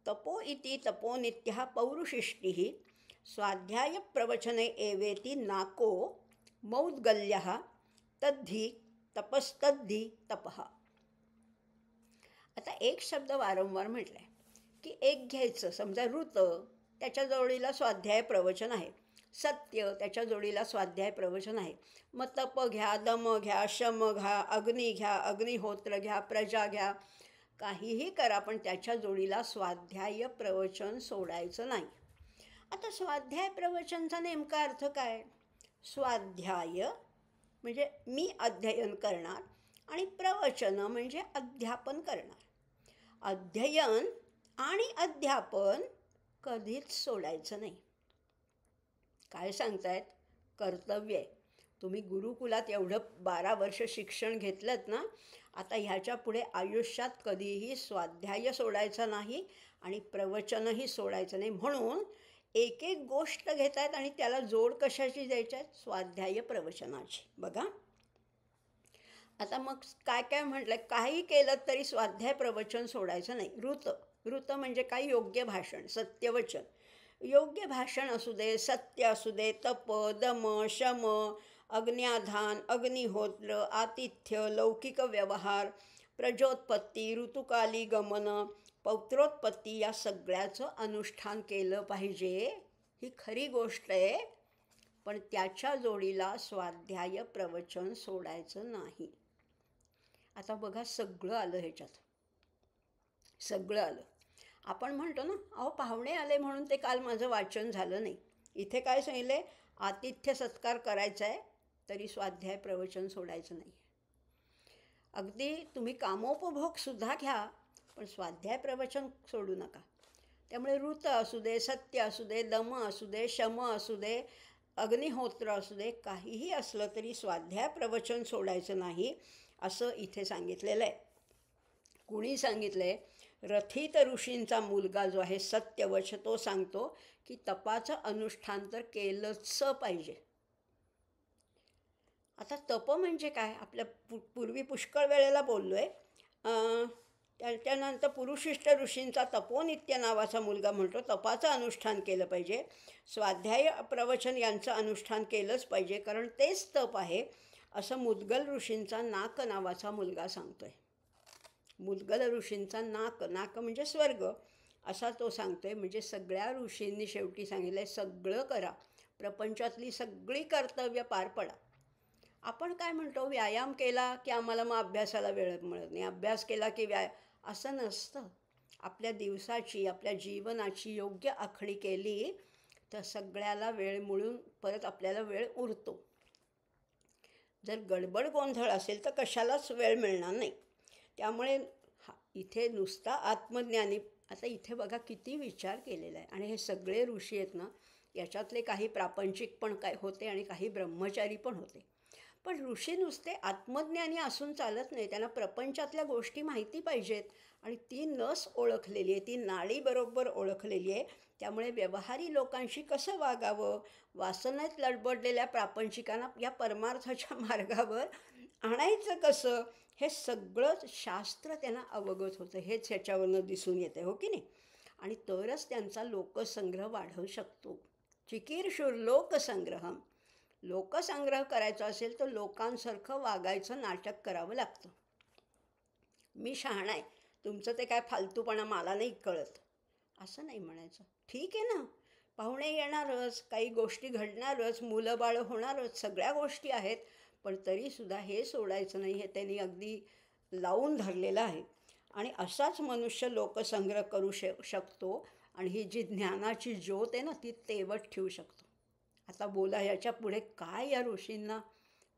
तपो इति तपोनित्यः पौरुषिष्टिः स्वाध्यायप्रवचने एवेति नाको मौद्गल्यः तद्धि तपस्तद्धि तपः. आता एक शब्द वारंवार म्हटला आहे की एक घ्यायचं, समजा ऋत त्याच्या जोडीला स्वाध्याय प्रवचन आहे, सत्य त्याच्या जोडीला स्वाध्याय प्रवचन आहे. मग तप घ्या, दम घ्या, शम घ्या, अग्नी घ्या, अग्निहोत्र घ्या, प्रजा घ्या, काहीही करा, पण त्याच्या जोडीला स्वाध्याय प्रवचन सोडायचं नाही. आता स्वाध्याय प्रवचनचा नेमका अर्थ काय? स्वाध्याय म्हणजे मी अध्ययन करणार आणि प्रवचन म्हणजे अध्यापन करणार. अध्ययन आणि अध्यापन कधीच सोडायचं नाही. काय सांगतायत? कर्तव्य आहे. तुम्ही गुरुकुलात एवढं 12 वर्ष शिक्षण घेतलंत ना, आता ह्याच्या पुढे आयुष्यात कधीही स्वाध्याय सोडायचा नाही आणि प्रवचनही सोडायचं नाही. म्हणून एक एक गोष्ट घेत आहेत आणि त्याला जोड कशाची द्यायची आहे? स्वाध्याय प्रवचनाची. बघा आता मग काय काय म्हटलं, काही केलं तरी स्वाध्याय प्रवचन सोडायचं नाही. ऋत म्हणजे काय? योग्य भाषण, सत्यवचन. योग्य भाषण असू दे, सत्य असू दे, तप, दम, शम, अग्न्याधान, अग्निहोत्र, आतिथ्य, लौकिक व्यवहार, प्रजोत्पत्ती, ऋतुकाली गमन, पौत्रोत्पत्ती, या सगळ्याचं अनुष्ठान केलं पाहिजे. ही खरी गोष्ट आहे. पण त्याच्या जोडीला स्वाध्याय प्रवचन सोडायचं नाही. आता बघा सगळं आलं ह्याच्यात, सगळं आलं. आपण म्हणतो ना, अहो पाहुणे आले म्हणून ते काल माझं वाचन झालं नाही. इथे काय सांगितले? आतिथ्य सत्कार करायचा आहे तरी स्वाध्याय प्रवचन सोडायचं नाही. अगदी तुम्ही कामोपभोगसुद्धा घ्या, पण स्वाध्याय प्रवचन सोडू नका. त्यामुळे ऋत असू दे, सत्य असू दे, दम असू दे, शम असू दे, अग्निहोत्र असू दे, काहीही असलं तरी स्वाध्याय प्रवचन सोडायचं नाही असं इथे सांगितलेलं आहे. कुणी सांगितलं आहे? रथित ऋषींचा मुलगा जो आहे सत्यवच, तो सांगतो की तपाचं अनुष्ठान तर केलंच पाहिजे. आता तप म्हणजे काय? आपल्या पूर्वी पुष्कळ वेळेला बोललो आहे. त्याच्यानंतर पुरुषिष्ठ ऋषींचा तपोनित्य नावाचा मुलगा म्हणतो तपाचं अनुष्ठान केलं पाहिजे, स्वाध्याय प्रवचन यांचं अनुष्ठान केलंच पाहिजे, कारण तेच तप आहे असं मुद्गल ऋषींचा नाक नावाचा मुलगा सांगतोय. मुद्गल ऋषींचा नाक म्हणजे स्वर्ग असा तो सांगतोय. म्हणजे सगळ्या ऋषींनी शेवटी सांगितलं आहे सगळं करा, प्रपंचातली सगळी कर्तव्य पार पडा. आपण काय म्हणतो? व्यायाम केला की आम्हाला मग अभ्यासाला वेळ मिळत नाही, अभ्यास केला की असं नसतं. आपल्या दिवसाची, आपल्या जीवनाची योग्य आखणी केली तर सगळ्याला वेळ मिळून परत आपल्याला वेळ उरतो. जर गडबड गोंधळ असेल तर कशालाच वेळ मिळणार नाही. त्यामुळे इथे नुसता आत्मज्ञानी, आता इथे बघा किती विचार केलेला आहे. आणि हे सगळे ऋषी आहेत ना, याच्यातले काही प्रापंचिक पण काय होते आणि काही ब्रह्मचारी पण होते. पण ऋषी नुसते आत्मज्ञानी असून चालत नाही, त्यांना प्रपंचातल्या गोष्टी माहिती पाहिजेत आणि ती नस ओळखलेली आहे, ती नाडी बरोबर ओळखलेली आहे. त्यामुळे व्यवहारी लोकांशी कसं वागावं, वासनेत लडबडलेल्या प्रापंचिकांना या परमार्थाच्या मार्गावर आणायचं कसं, हे सगळंच शास्त्र त्यांना अवगत होतं. हेच ह्याच्यावरनं दिसून येते, हो की नाही? आणि तरच त्यांचा लोकसंग्रह वाढवू शकतो. चिकीर्षुर लोकसंग्रहम. लोकसंग्रह करायचा असेल तर लोकांसारखं वागायचं नाटक करावं लागतं. मी शहाणा आहे, तुमचं ते काय फालतूपणा मला नाही कळत असं नाही म्हणायचं. ठीक आहे ना, पाहुणे येणारच, काही गोष्टी घडणारच, मुलं बाळं होणारच, सगळ्या गोष्टी आहेत. पण तरीसुद्धा हे सोडायचं नाही, हे त्यांनी अगदी लावून धरलेलं आहे. आणि असाच मनुष्य लोकसंग्रह करू शकतो आणि ही जी ज्ञानाची ज्योत आहे ना, ती तेवत ठेवू शकतो. आता बोला ह्याच्या पुढे काय या ऋषींना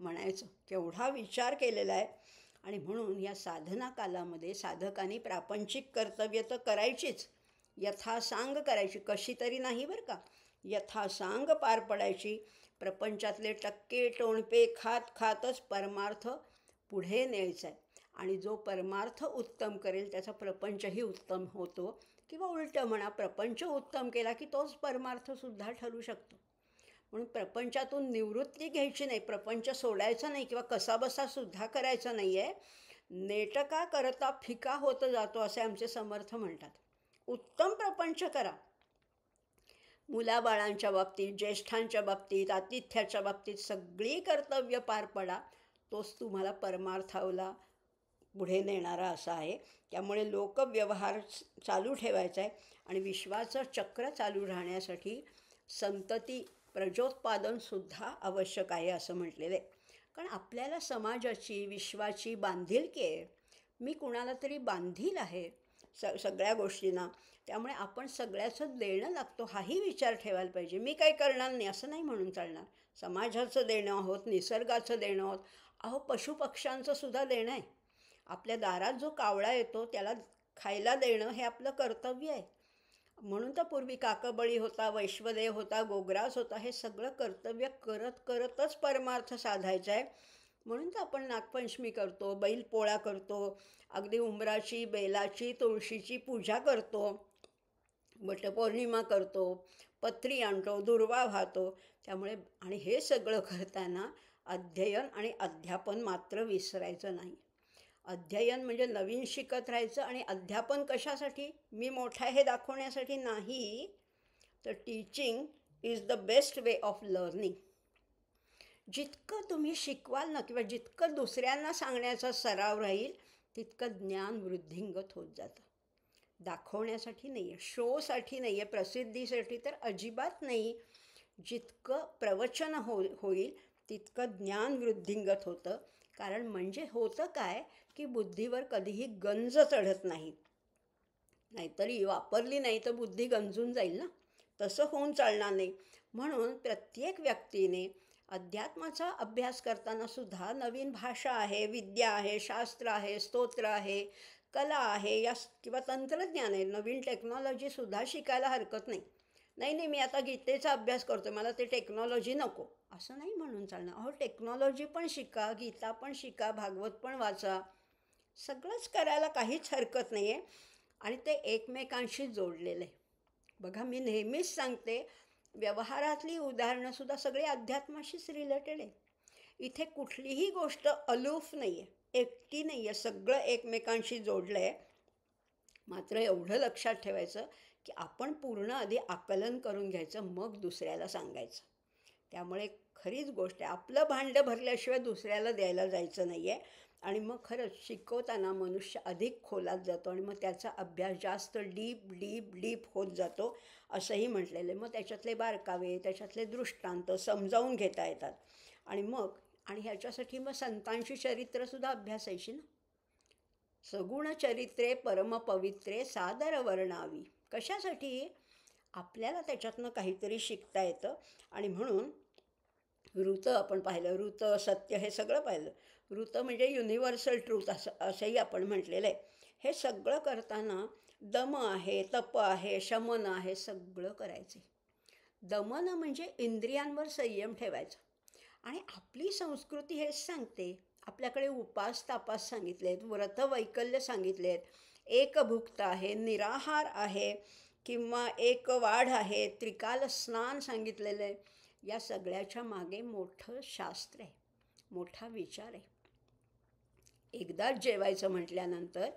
म्हणायचं? केवढा विचार केलेला आहे. आणि म्हणून या साधना कालामध्ये साधकांनी प्रापंचिक कर्तव्य तर करायचीच, यथासांग करायची, कशी तरी नाही बरं का. यथासांग पार पडायची. प्रपंचातले टक्के टोणपे खात खातच परमार्थ पुढे न्यायचा आहे. आणि जो परमार्थ उत्तम करेल त्याचा प्रपंचही उत्तम होतो. किंवा उलटं म्हणा, प्रपंच उत्तम केला की तोच परमार्थसुद्धा ठरू शकतो. म्हणून प्रपंचातून निवृत्ती घ्यायची नाही, प्रपंच सोडायचा नाही किंवा कसाबसासुद्धा करायचा नाही आहे. नेटका करता फिका होत जातो असे आमचे समर्थ म्हणतात. उत्तम प्रपंच करा. मुलाबाळांच्या बाबतीत, ज्येष्ठांच्या बाबतीत, आतिथ्याच्या बाबतीत सगळी कर्तव्य पार पडा. तोच तुम्हाला परमार्थाला पुढे नेणारा असा आहे. त्यामुळे लोकव्यवहार चालू ठेवायचा आहे आणि विश्वाचं चक्र चालू राहण्यासाठी संतती प्रजोत्पादनसुद्धा आवश्यक आहे असं म्हटलेलं आहे. कारण आपल्याला समाजाची, विश्वाची बांधिलकी आहे. मी कुणाला तरी बांधील आहे सगळ्या गोष्टींना. त्यामुळे आपण सगळ्याचं देणं लागतो हाही विचार ठेवायला पाहिजे. मी काही करणार नाही असं नाही म्हणून चालणार. समाजाचं देणं आहोत, निसर्गाचं देणं आहोत, अहो पशुपक्ष्यांचं सुद्धा देणं आहे. आपल्या दारात जो कावळा येतो त्याला खायला देणं हे आपलं कर्तव्य आहे. म्हणून तर पूर्वी काकबळी होता, वैश्वदेव होता, गोग्रास होता. हे सगळं कर्तव्य करत करतच परमार्थ साधायचा आहे. म्हणून तर आपण नागपंचमी करतो, बैलपोळा करतो, अगदी उंबराची, बेलाची, तुळशीची पूजा करतो, वटपौर्णिमा करतो, पत्री आणतो, दुर्वा वाहतो. त्यामुळे आणि हे सगळं करताना अध्ययन आणि अध्यापन मात्र विसरायचं नाही. अध्ययन म्हणजे नवीन शिकत राहायचं आणि अध्यापन कशासाठी? मी मोठा आहे हे दाखवण्यासाठी नाही, तर teaching is the best way of learning. जितकं तुम्ही शिकवाल ना किंवा जितकं दुसऱ्यांना सांगण्याचा सराव राहील तितकं ज्ञान वृद्धिंगत होत जातं. दाखवण्यासाठी नाही आहे, शोसाठी नाही आहे, प्रसिद्धीसाठी तर अजिबात नाही. जितकं प्रवचन होईल तितकं ज्ञान वृद्धिंगत होतं. कारण म्हणजे होतं काय की बुद्धीवर कधीही गंज चढत नाही. नाहीतरी वापरली नाही तर बुद्धी गंजून जाईल ना, तसं होऊन चालणार नाही. म्हणून प्रत्येक व्यक्तीने अध्यात्माचा अभ्यास करताना सुद्धा नवीन भाषा आहे, विद्या आहे, शास्त्र आहे, स्तोत्र आहे, कला आहे या किंवा तंत्रज्ञान आहे, नवीन टेक्नॉलॉजीसुद्धा शिकायला हरकत नाही. नाही नाही मी आता गीतेचा अभ्यास करतो, मला ते टेक्नॉलॉजी नको असं नाही म्हणून चालणार. अहो टेक्नॉलॉजी पण शिका, गीता पण शिका, भागवत पण वाचा, सगळंच करायला काहीच हरकत नाही आहे. आणि ते एकमेकांशी जोडलेलं आहे. बघा मी नेहमीच सांगते, व्यवहारातली उदाहरणंसुद्धा सगळी अध्यात्माशीच रिलेटेड आहे. इथे कुठलीही गोष्ट अलूफ नाही आहे, एकटी नाही आहे, सगळं एकमेकांशी जोडलं आहे. मात्र एवढं लक्षात ठेवायचं की आपण पूर्ण आधी आकलन करून घ्यायचं, मग दुसऱ्याला सांगायचं. त्यामुळे खरीच गोष्ट आहे, आपलं भांडं भरल्याशिवाय दुसऱ्याला द्यायला जायचं नाही आहे. आणि मग खरंच शिकवताना मनुष्य अधिक खोलात जातो आणि मग त्याचा अभ्यास जास्त डीप डीप डीप होत जातो असंही म्हटलेलं आहे. मग त्याच्यातले बारकावे, त्याच्यातले दृष्टांत समजावून घेता येतात. आणि ह्याच्यासाठी मग संतांची चरित्रंसुद्धा अभ्यासायची ना. सगुण चरित्रे परमपवित्रे सादर वर्णावी. कशासाठी? आपल्याला त्याच्यातनं काहीतरी शिकता येतं. आणि म्हणून ऋत आपण पाहिलं, ऋत सत्य हे सगळं पाहिलं. ऋत म्हणजे युनिव्हर्सल ट्रूथ असंही आपण म्हटलेलं आहे. हे सगळं करताना दम आहे, तप आहे, शमन आहे, सगळं करायचे. दमन म्हणजे इंद्रियांवर संयम ठेवायचा. आणि आपली संस्कृती हेच सांगते. आपल्याकडे उपास तापास सांगितले आहेत, व्रतवैकल्य सांगितले आहेत, एकभुक्त आहे, निराहार आहे किंवा एक वाढ आहे, त्रिकाल स्नान सांगितलेलं आहे. या सगळ्याच्या मागे मोठं शास्त्र आहे, मोठा विचार आहे. एकदाच जेवायचं म्हटल्यानंतर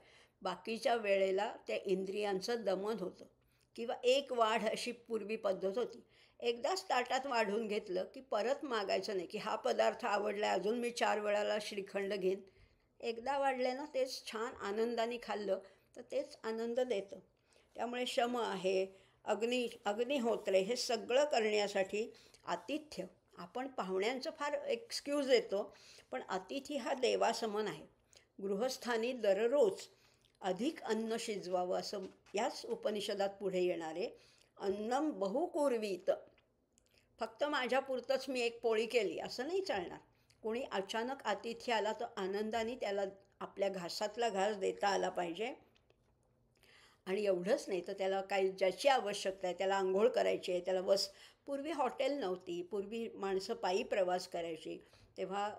बाकीच्या वेळेला त्या इंद्रियांचं दमन होतं. किंवा एक वाढ अशी पूर्वी पद्धत होती. एकदाच ताटात वाढून घेतलं की परत मागायचं नाही की हा पदार्थ आवडला अजून मी 4 वेळाला श्रीखंड घेईन. एकदा वाढले ना तेच छान आनंदाने खाल्लं तर तेच आनंद देतं. त्यामुळे शम आहे, अग्निहोत्रे हे सगळं करण्यासाठी आतिथ्य. आपण पाहुण्यांचं फार एक्सक्यूज देतो, पण अतिथी हा देवासमान आहे. गृहस्थानी दररोज अधिक अन्न शिजवावं असं याच उपनिषदात पुढे येणारे अन्नम बहुकुर्वीत. फक्त माझ्यापुरतंच मी एक पोळी केली असं नाही चालणार. कोणी अचानक अतिथी आला तर आनंदाने त्याला आपल्या घासातला घास देता आला पाहिजे. आणि एवढंच नाही तर त्याला काही ज्याची आवश्यकता आहे, त्याला अंघोळ करायची आहे, त्याला पूर्वी हॉटेल नव्हती, पूर्वी माणसं पायी प्रवास करायची, तेव्हा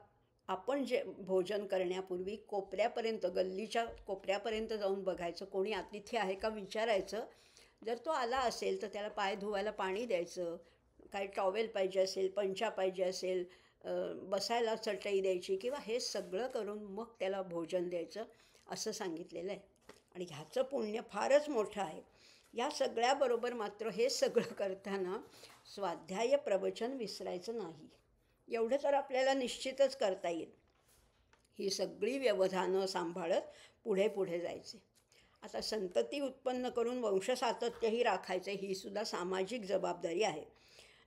आपण जे भोजन करण्यापूर्वी कोपऱ्यापर्यंत, गल्लीच्या कोपऱ्यापर्यंत जाऊन बघायचं कोणी अतिथी आहे का विचारायचं. जर तो आला असेल तर त्याला पाय धुवायला पाणी द्यायचं, काही टॉवेल पाहिजे असेल, पंचा पाहिजे असेल, बसायला चटई द्यायची किंवा हे सगळं करून मग त्याला भोजन द्यायचं असं सांगितलेलं आहे. आणि ह्याचं पुण्य फारच मोठं आहे. या सगळ्याबरोबर मात्र हे सगळं करताना स्वाध्याय प्रवचन विसरायचं नाही. एवढं तर आपल्याला निश्चितच करता येईल. ही सगळी व्यवधानं सांभाळत पुढे पुढे जायचे. आता संतती उत्पन्न करून वंशसातत्यही राखायचे, ही सुद्धा सामाजिक जबाबदारी आहे.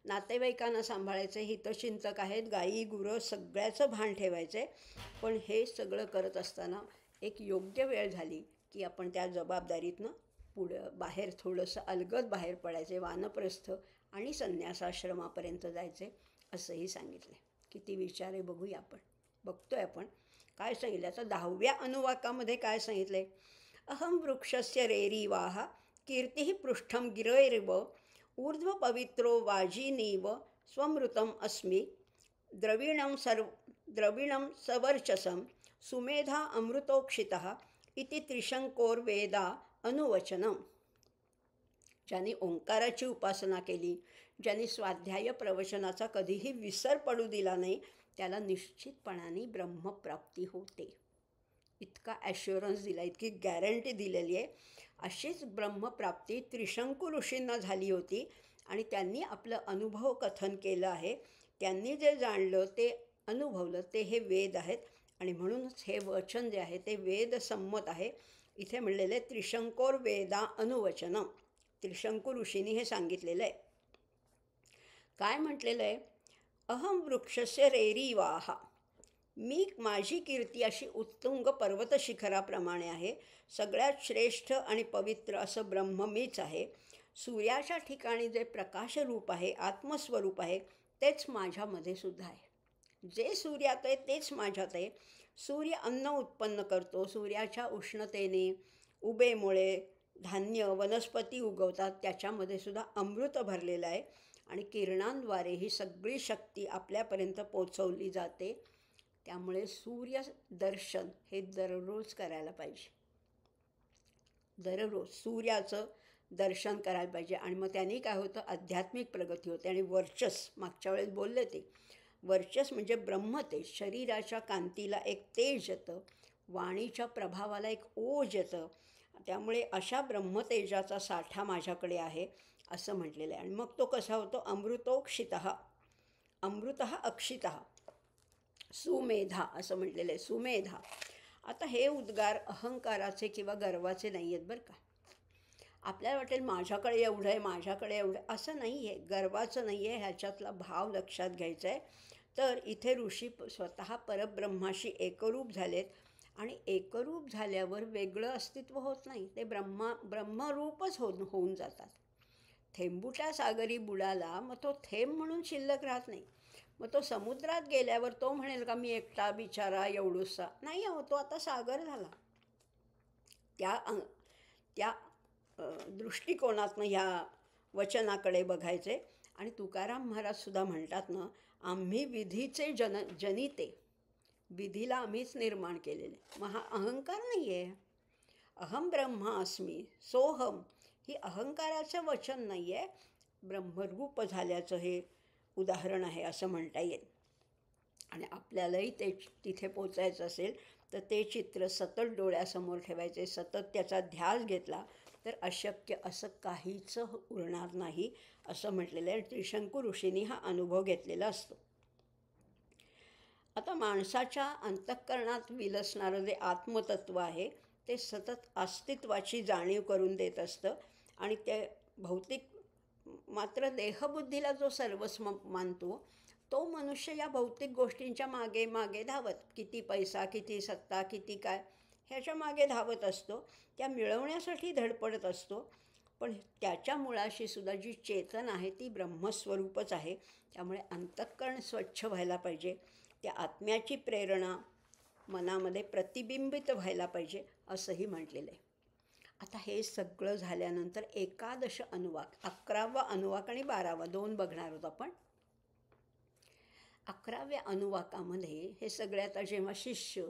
नातेवाईकांना सांभाळायचे, हितचिंतक आहेत, गाई गुरं सगळ्याचं भान ठेवायचे. पण हे सगळं करत असताना एक योग्य वेळ झाली की आपण त्या जबाबदारीतनं बाहेर थोडंसं अलगद बाहेर पडायचे, वानप्रस्थ आणि संन्यासाश्रमापर्यंत जायचे असंही सांगितलं. किती विचार आहे बघूया आपण, बघतोय आपण काय सांगितलं. आता 10व्या अनुवाकामध्ये काय सांगितलं आहे? अहम वृक्षस्य रेरीवाह कीर्ती पृष्ठम गिरैरिव ऊर्ध्व पवित्रो वाजिनीव स्वमृतम अस्मि द्रविणं सवर्चसं सुमेधा अमृतोक्षितः इति त्रिशंकोर्वेदा अनुवचनम. ज्यांनी ओंकाराची उपासना केली, ज्यांनी स्वाध्याय प्रवचनाचा कधीही विसर पडू दिला नाही, त्याला निश्चितपणाने ब्रह्मप्राप्ती होते. इतका ॲश्युरन्स दिला, इतकी गॅरंटी दिलेली आहे. अशीच ब्रह्मप्राप्ती त्रिशंकू ऋषींना झाली होती आणि त्यांनी आपलं अनुभव कथन केलं आहे. त्यांनी जे जाणलं ते अनुभवलं ते हे वेद आहेत आणि म्हणूनच हे वचन जे आहे ते वेदसंमत आहे. इथे म्हणलेलं आहे त्रिशंकोर वेदा अनुवचनम. त्रिशंकू ऋषींनी हे सांगितलेलं आहे. काय म्हटलेलं आहे? अहम वृक्षस्य रेरीवाह. मी माझी कीर्ती अशी उत्तुंग पर्वत शिखराप्रमाणे आहे. सगळ्यात श्रेष्ठ आणि पवित्र असं ब्रह्म मीच आहे. सूर्याच्या ठिकाणी जे प्रकाशरूप आहे, आत्मस्वरूप आहे, तेच माझ्यामध्ये सुद्धा आहे. जे सूर्यात आहे तेच माझ्यात आहे. सूर्य अन्न उत्पन्न करतो. सूर्याच्या उष्णतेने, उबेमुळे धान्य वनस्पती उगवतात. त्याच्यामध्ये सुद्धा अमृत भरलेलं आहे आणि किरणांद्वारे ही सगळी शक्ती आपल्यापर्यंत पोचवली जाते. त्यामुळे सूर्यदर्शन हे दररोज करायला पाहिजे. दररोज सूर्याचं दर्शन करायला पाहिजे आणि मग त्यांनी काय होतं? आध्यात्मिक प्रगती होते. आणि वर्चस, मागच्या वेळेस बोलले ते वर्चस म्हणजे ब्रह्मतेज. शरीराच्या कांतीला एक तेज येतं, वाणीच्या प्रभावाला एक ओज येतं. त्यामुळे अशा ब्रह्मतेजाचा साठा माझ्याकडे आहे असं म्हटलेलं आहे. आणि मग तो कसा होतो? अमृतोक्षितः, अमृतः अक्षितः, सुमेधा असं म्हटलेलं आहे. सुमेधा. आता हे उद्गार अहंकाराचे किंवा गर्वाचे नाही आहेत बरं का. आपल्याला वाटेल माझ्याकडे एवढं आहे, माझ्याकडे एवढं आहे, असं नाही आहे. गर्वाचं नाही आहे. ह्याच्यातला भाव लक्षात घ्यायचा आहे. तर इथे ऋषी स्वतः परब्रह्माशी एकरूप झालेत आणि एकरूप झाल्यावर वेगळं अस्तित्व होत नाही. ते ब्रह्मरूपच होऊन जातात. थेंबुटा सागरी बुडाला, मग तो थेंब म्हणून शिल्लक राहत नाही. मग तो समुद्रात गेल्यावर तो म्हणेल का मी एकटा बिचारा एवढूसा? नाही हो, तो आता सागर झाला. त्या दृष्टिकोनातनं ह्या वचनाकडे बघायचे. आणि तुकाराम महाराजसुद्धा म्हणतात ना, आम्ही विधीचे जनिते, विधीला आम्हीच निर्माण केलेले. मग हा अहंकार नाही आहे. अहम ब्रह्मा अस्मी सोहम ही अहंकाराचं वचन नाही आहे, ब्रह्मरूप झाल्याचं हे उदाहरण आहे असं म्हणता येईल. आणि आपल्यालाही ते तिथे पोचायचं असेल तर ते चित्र सतत डोळ्यासमोर ठेवायचे, सतत त्याचा ध्यास घेतला तर अशक्य असं काहीच उरणार नाही असं म्हटलेलं आहे. त्रिशंकू ऋषींनी हा अनुभव घेतलेला असतो. आता माणसाच्या अंतःकरणात विलसणारं जे आत्मतत्व आहे ते सतत अस्तित्वाची जाणीव करून देत असतं. आणि ते भौतिक मात्र देहबुद्धीला जो सर्वस्व मानतो तो मनुष्य या भौतिक गोष्टींच्या मागे मागे धावत, किती पैसा, किती सत्ता, किती काय, ह्याच्या मागे धावत असतो. त्या मिळवण्यासाठी धडपडत असतो. पण त्याच्या मुळाशी सुद्धा जी चेतन आहे ती ब्रह्मस्वरूपच आहे. त्यामुळे अंतःकरण स्वच्छ व्हायला पाहिजे. त्या आत्म्याची प्रेरणा मनामध्ये प्रतिबिंबित व्हायला पाहिजे असंही म्हटलेलं आहे. आता हे सगळं झाल्यानंतर एकादश अनुवाक, 11वा अनुवाक आणि 12वा दोन बघणार आहोत आपण. 11व्या अनुवाकामध्ये हे सगळे आता जेव्हा शिष्य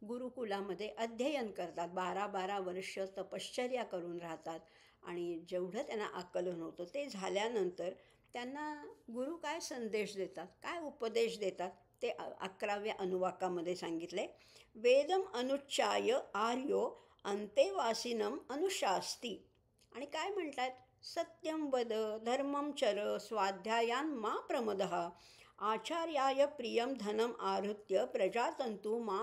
गुरुकुलामध्ये अध्ययन करतात, 12-12 वर्ष तपश्चर्या करून राहतात आणि जेवढं त्यांना आकलन होतं ते झाल्यानंतर त्यांना गुरु काय संदेश देतात, काय उपदेश देतात ते 11व्या अनुवाकामध्ये सांगितले. वेदम अनुच्चाय आर्यो अंतेवासिनम अनुशास्ती. आणि काय म्हणतात, सत्यम वद धर्मम चर स्वाध्यायान मा प्रमदः आचार्याय प्रियम धनम आहृत्य प्रजातंतु मा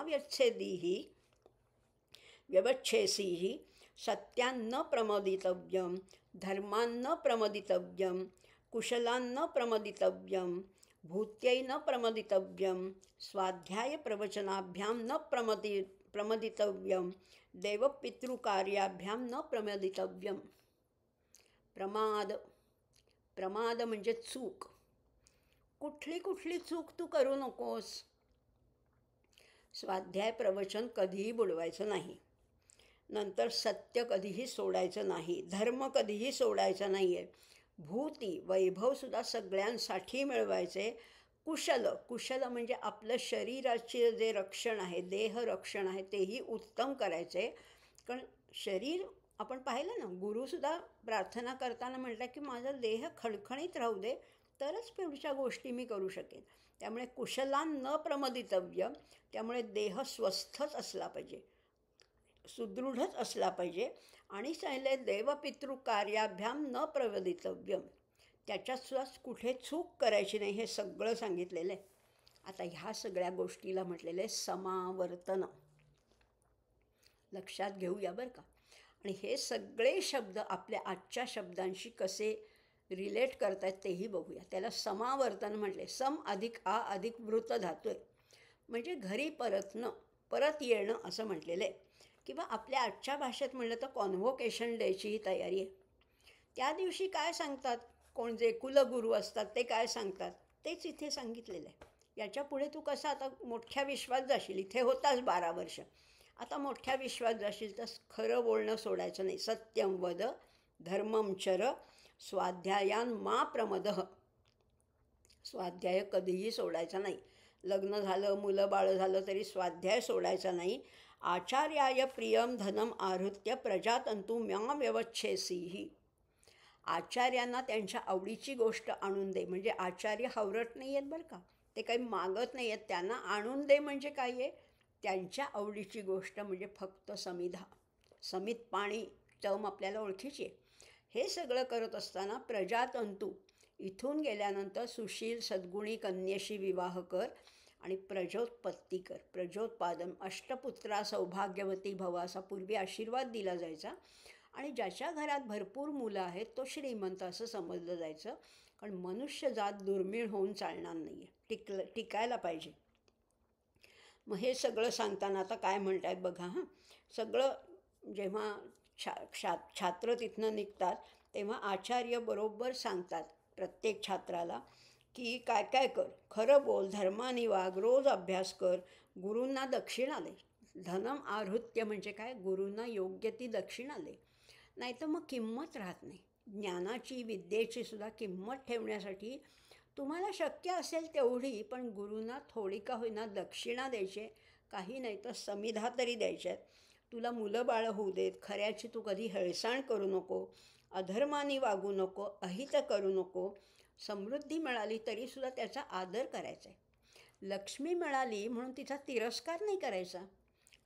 व्यवच्छेसीहि सत्यान्न प्रमोदितव्यम धर्मान्न प्रमोदितव्यम कुशलान्न प्रमोदितव्यम भूत्यै न प्रमोदितव्यम स्वाध्याय प्रवचनाभ्यां न प्रमोदितव्यम देवपितृकार्याभ्यां न प्रमोदितव्यम. प्रमाद म्हणजे चूक. कुठली चूक तू करू नकोस. स्वाध्याय प्रवचन कधीही बुडवायचं नाही. नंतर सत्य कधीही सोडायचं नाही. धर्म कधीही सोडायचा नाही आहे. भूती वैभवसुद्धा सगळ्यांसाठी मिळवायचे. कुशल म्हणजे आपलं शरीराचे जे रक्षण आहे, देह रक्षण आहे, तेही उत्तम करायचे. कारण शरीर आपण पाहिलं ना, गुरुसुद्धा प्रार्थना करताना म्हटलं की माझा देह खणखणीत राहू दे, तरच पुढच्या गोष्टी मी करू शकेन. त्यामुळे कुशलान न प्रमोदितव्य, त्यामुळे देह स्वस्थच असला पाहिजे, सुदृढच असला पाहिजे. आणि सांगितले देवपितृकार्याभ्याम न प्रमोदितव्यम, त्याच्यातसुद्धा कुठे चूक करायची नाही, हे सगळं सांगितलेलं आहे. आता ह्या सगळ्या गोष्टीला म्हटलेलं आहे समावर्तन. लक्षात घेऊया बरं का. आणि हे सगळे शब्द आपल्या आजच्या शब्दांशी कसे रिलेट करतायत तेही बघूया. त्याला समावर्तन म्हटले. सम अधिक आ अधिक वृत्त धातू आहे, म्हणजे घरी परत येणं असं म्हटलेलं आहे. किंवा आपल्या आजच्या भाषेत म्हणलं तर कॉन्व्होकेशन डेचीही तयारी आहे. त्या दिवशी काय सांगतात, कोण जे कुलगुरू असतात ते काय सांगतात तेच इथे सांगितलेलं आहे. याच्या पुढे तू कसं आता मोठ्या विश्वास जाशील, इथे होताच 12 वर्ष, आता मोठ्या विश्वास जाशील तर खरं बोलणं सोडायचं नाही. सत्यम वद धर्मम चर स्वाध्यायान मा प्रमदः. स्वाध्याय कधीही सोडायचा नाही. लग्न झालं, मुलं बाळं झालं तरी स्वाध्याय सोडायचा नाही. आचार्याय प्रियम धनम आहृत्य प्रजातंतु म्या व्यवच्छेसीहि. आचार्यांना त्यांच्या आवडीची गोष्ट आणून दे. म्हणजे आचार्य हावरट नाही आहेत बरं का, ते काही मागत नाही आहेत. त्यांना आणून दे म्हणजे काय आहे, त्यांच्या आवडीची गोष्ट म्हणजे फक्त समिधा, समित पाणी टर्म आपल्याला ओळखीची आहे. हे सगळं करत असताना प्रजातंतू, इथून गेल्यानंतर सुशील सद्गुणी कन्येशी विवाह कर आणि प्रजोत्पत्ती कर. प्रजोत्पादन, अष्टपुत्रा सौभाग्यवती भव असा पूर्वी आशीर्वाद दिला जायचा. आणि ज्याच्या घरात भरपूर मुलं आहेत तो श्रीमंत असं समजलं जायचं. कारण मनुष्य जात दुर्मिळ होऊन चालणार नाही आहे, टिकायला पाहिजे. मग हे सगळं सांगताना आता काय म्हणत आहेत बघा. सगळं जेव्हा छात्र तिथनं निघतात तेव्हा आचार्य बरोबर सांगतात प्रत्येक छात्राला की काय काय कर, खरं बोल, धर्माने वाग, रोज अभ्यास कर, गुरूंना दक्षिणा दे. धनम आहृत्य म्हणजे काय, गुरूंना योग्य ती दक्षिणा दे, नाही तर मग किंमत राहत नाही. ज्ञानाची विद्येची सुद्धा किंमत ठेवण्यासाठी तुम्हाला शक्य असेल तेवढी, पण गुरूंना थोडी का होईना दक्षिणा द्यायची. काही नाही तर समिधा तरी द्यायच्यात. तुला मुलं बाळं होऊ देत, खऱ्याची तू कधी हेळसाण करू नको, अधर्माने वागू नको, अहित करू नको. समृद्धी मिळाली तरीसुद्धा त्याचा आदर करायचा आहे. लक्ष्मी मिळाली म्हणून तिचा तिरस्कार नाही करायचा.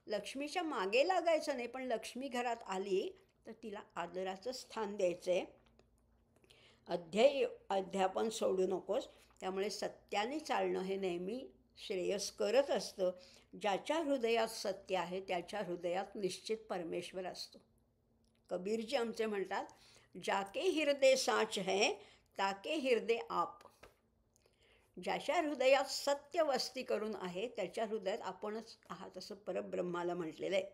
लक्ष्मीच्या मागे लागायचं नाही, पण लक्ष्मी घरात आली तर तिला आदराचं स्थान द्यायचं आहे. अध्यापन सोडू नकोस. त्यामुळे सत्याने चालणं हे नेहमी श्रेयस्करच असतं. ज्याच्या हृदयात सत्य आहे त्याच्या हृदयात निश्चित परमेश्वर असतो. कबीरजी आमचे म्हणतात, जाके हृदय साच है ताके हृदय आप. ज्याच्या हृदयात सत्य वस्ती करून आहे त्याच्या हृदयात आपणच आहात असं परब्रह्माला म्हटलेलं आहे.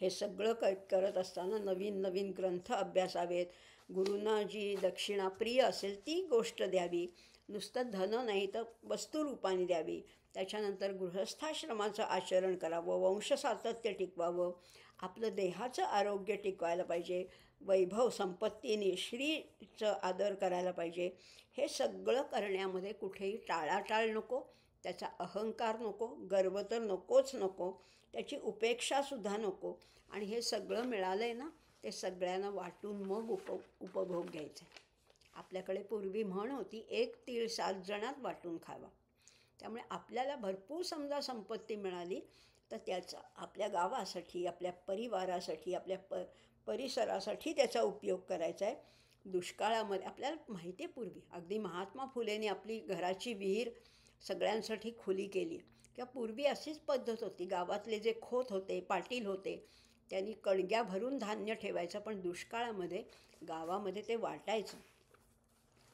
हे सगळं करत असताना नवीन नवीन ग्रंथ अभ्यासावेत. गुरूंना जी दक्षिणा प्रिय असेल ती गोष्ट द्यावी. नुसतं धन नाही तर वस्तुरूपाने द्यावी. त्याच्यानंतर गृहस्थाश्रमाचं आचरण करावं, वंशसातत्य टिकवावं, आपलं देहाचं आरोग्य टिकवायला पाहिजे, वैभव संपत्तीने श्रीचं आदर करायला पाहिजे. हे सगळं करण्यामध्ये कुठेही टाळाटाळ नको, त्याचा अहंकार नको, गर्व तर नकोच नको, त्याची उपेक्षासुद्धा नको. आणि हे सगळं मिळालं आहे ना, ते सगळ्यांना वाटून मग उपभोग घ्यायचा आहे. आपल्याकडे पूर्वी म्हण होती, 1 तीळ 7 जणात वाटून खावा. त्यामुळे आपल्याला भरपूर समजा संपत्ती मिळाली तर त्याचा आपल्या गावासाठी, आपल्या परिवारासाठी, आपल्या परिसरासाठी त्याचा उपयोग करायचा आहे. दुष्काळामध्ये आपल्याला माहिती आहे, पूर्वी अगदी महात्मा फुलेंनी आपली घराची विहीर सगळ्यांसाठी खुली केली. किंवा पूर्वी अशीच पद्धत होती. गावातले जे खोत होते, पाटील होते, त्यांनी कणग्या भरून धान्य ठेवायचं, पण दुष्काळामध्ये गावामध्ये ते वाटायचं.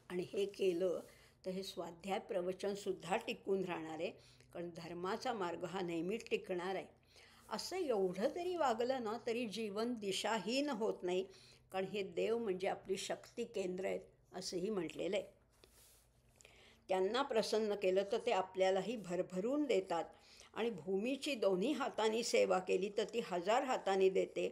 आणि हे केलं तर हे स्वाध्याय प्रवचनसुद्धा टिकून राहणार आहे, कारण धर्माचा मार्ग हा नेहमीच टिकणार आहे. असं एवढं जरी वागलं ना तरी जीवन दिशाहीन होत नाही, कारण हे देव म्हणजे आपली शक्ती केंद्र आहेत असंही म्हटलेलं आहे. त्यांना प्रसन्न केलं तर ते आपल्यालाही भरभरून देतात. आणि भूमीची दोन्ही हातांनी सेवा केली तर ती 1000 हातांनी देते.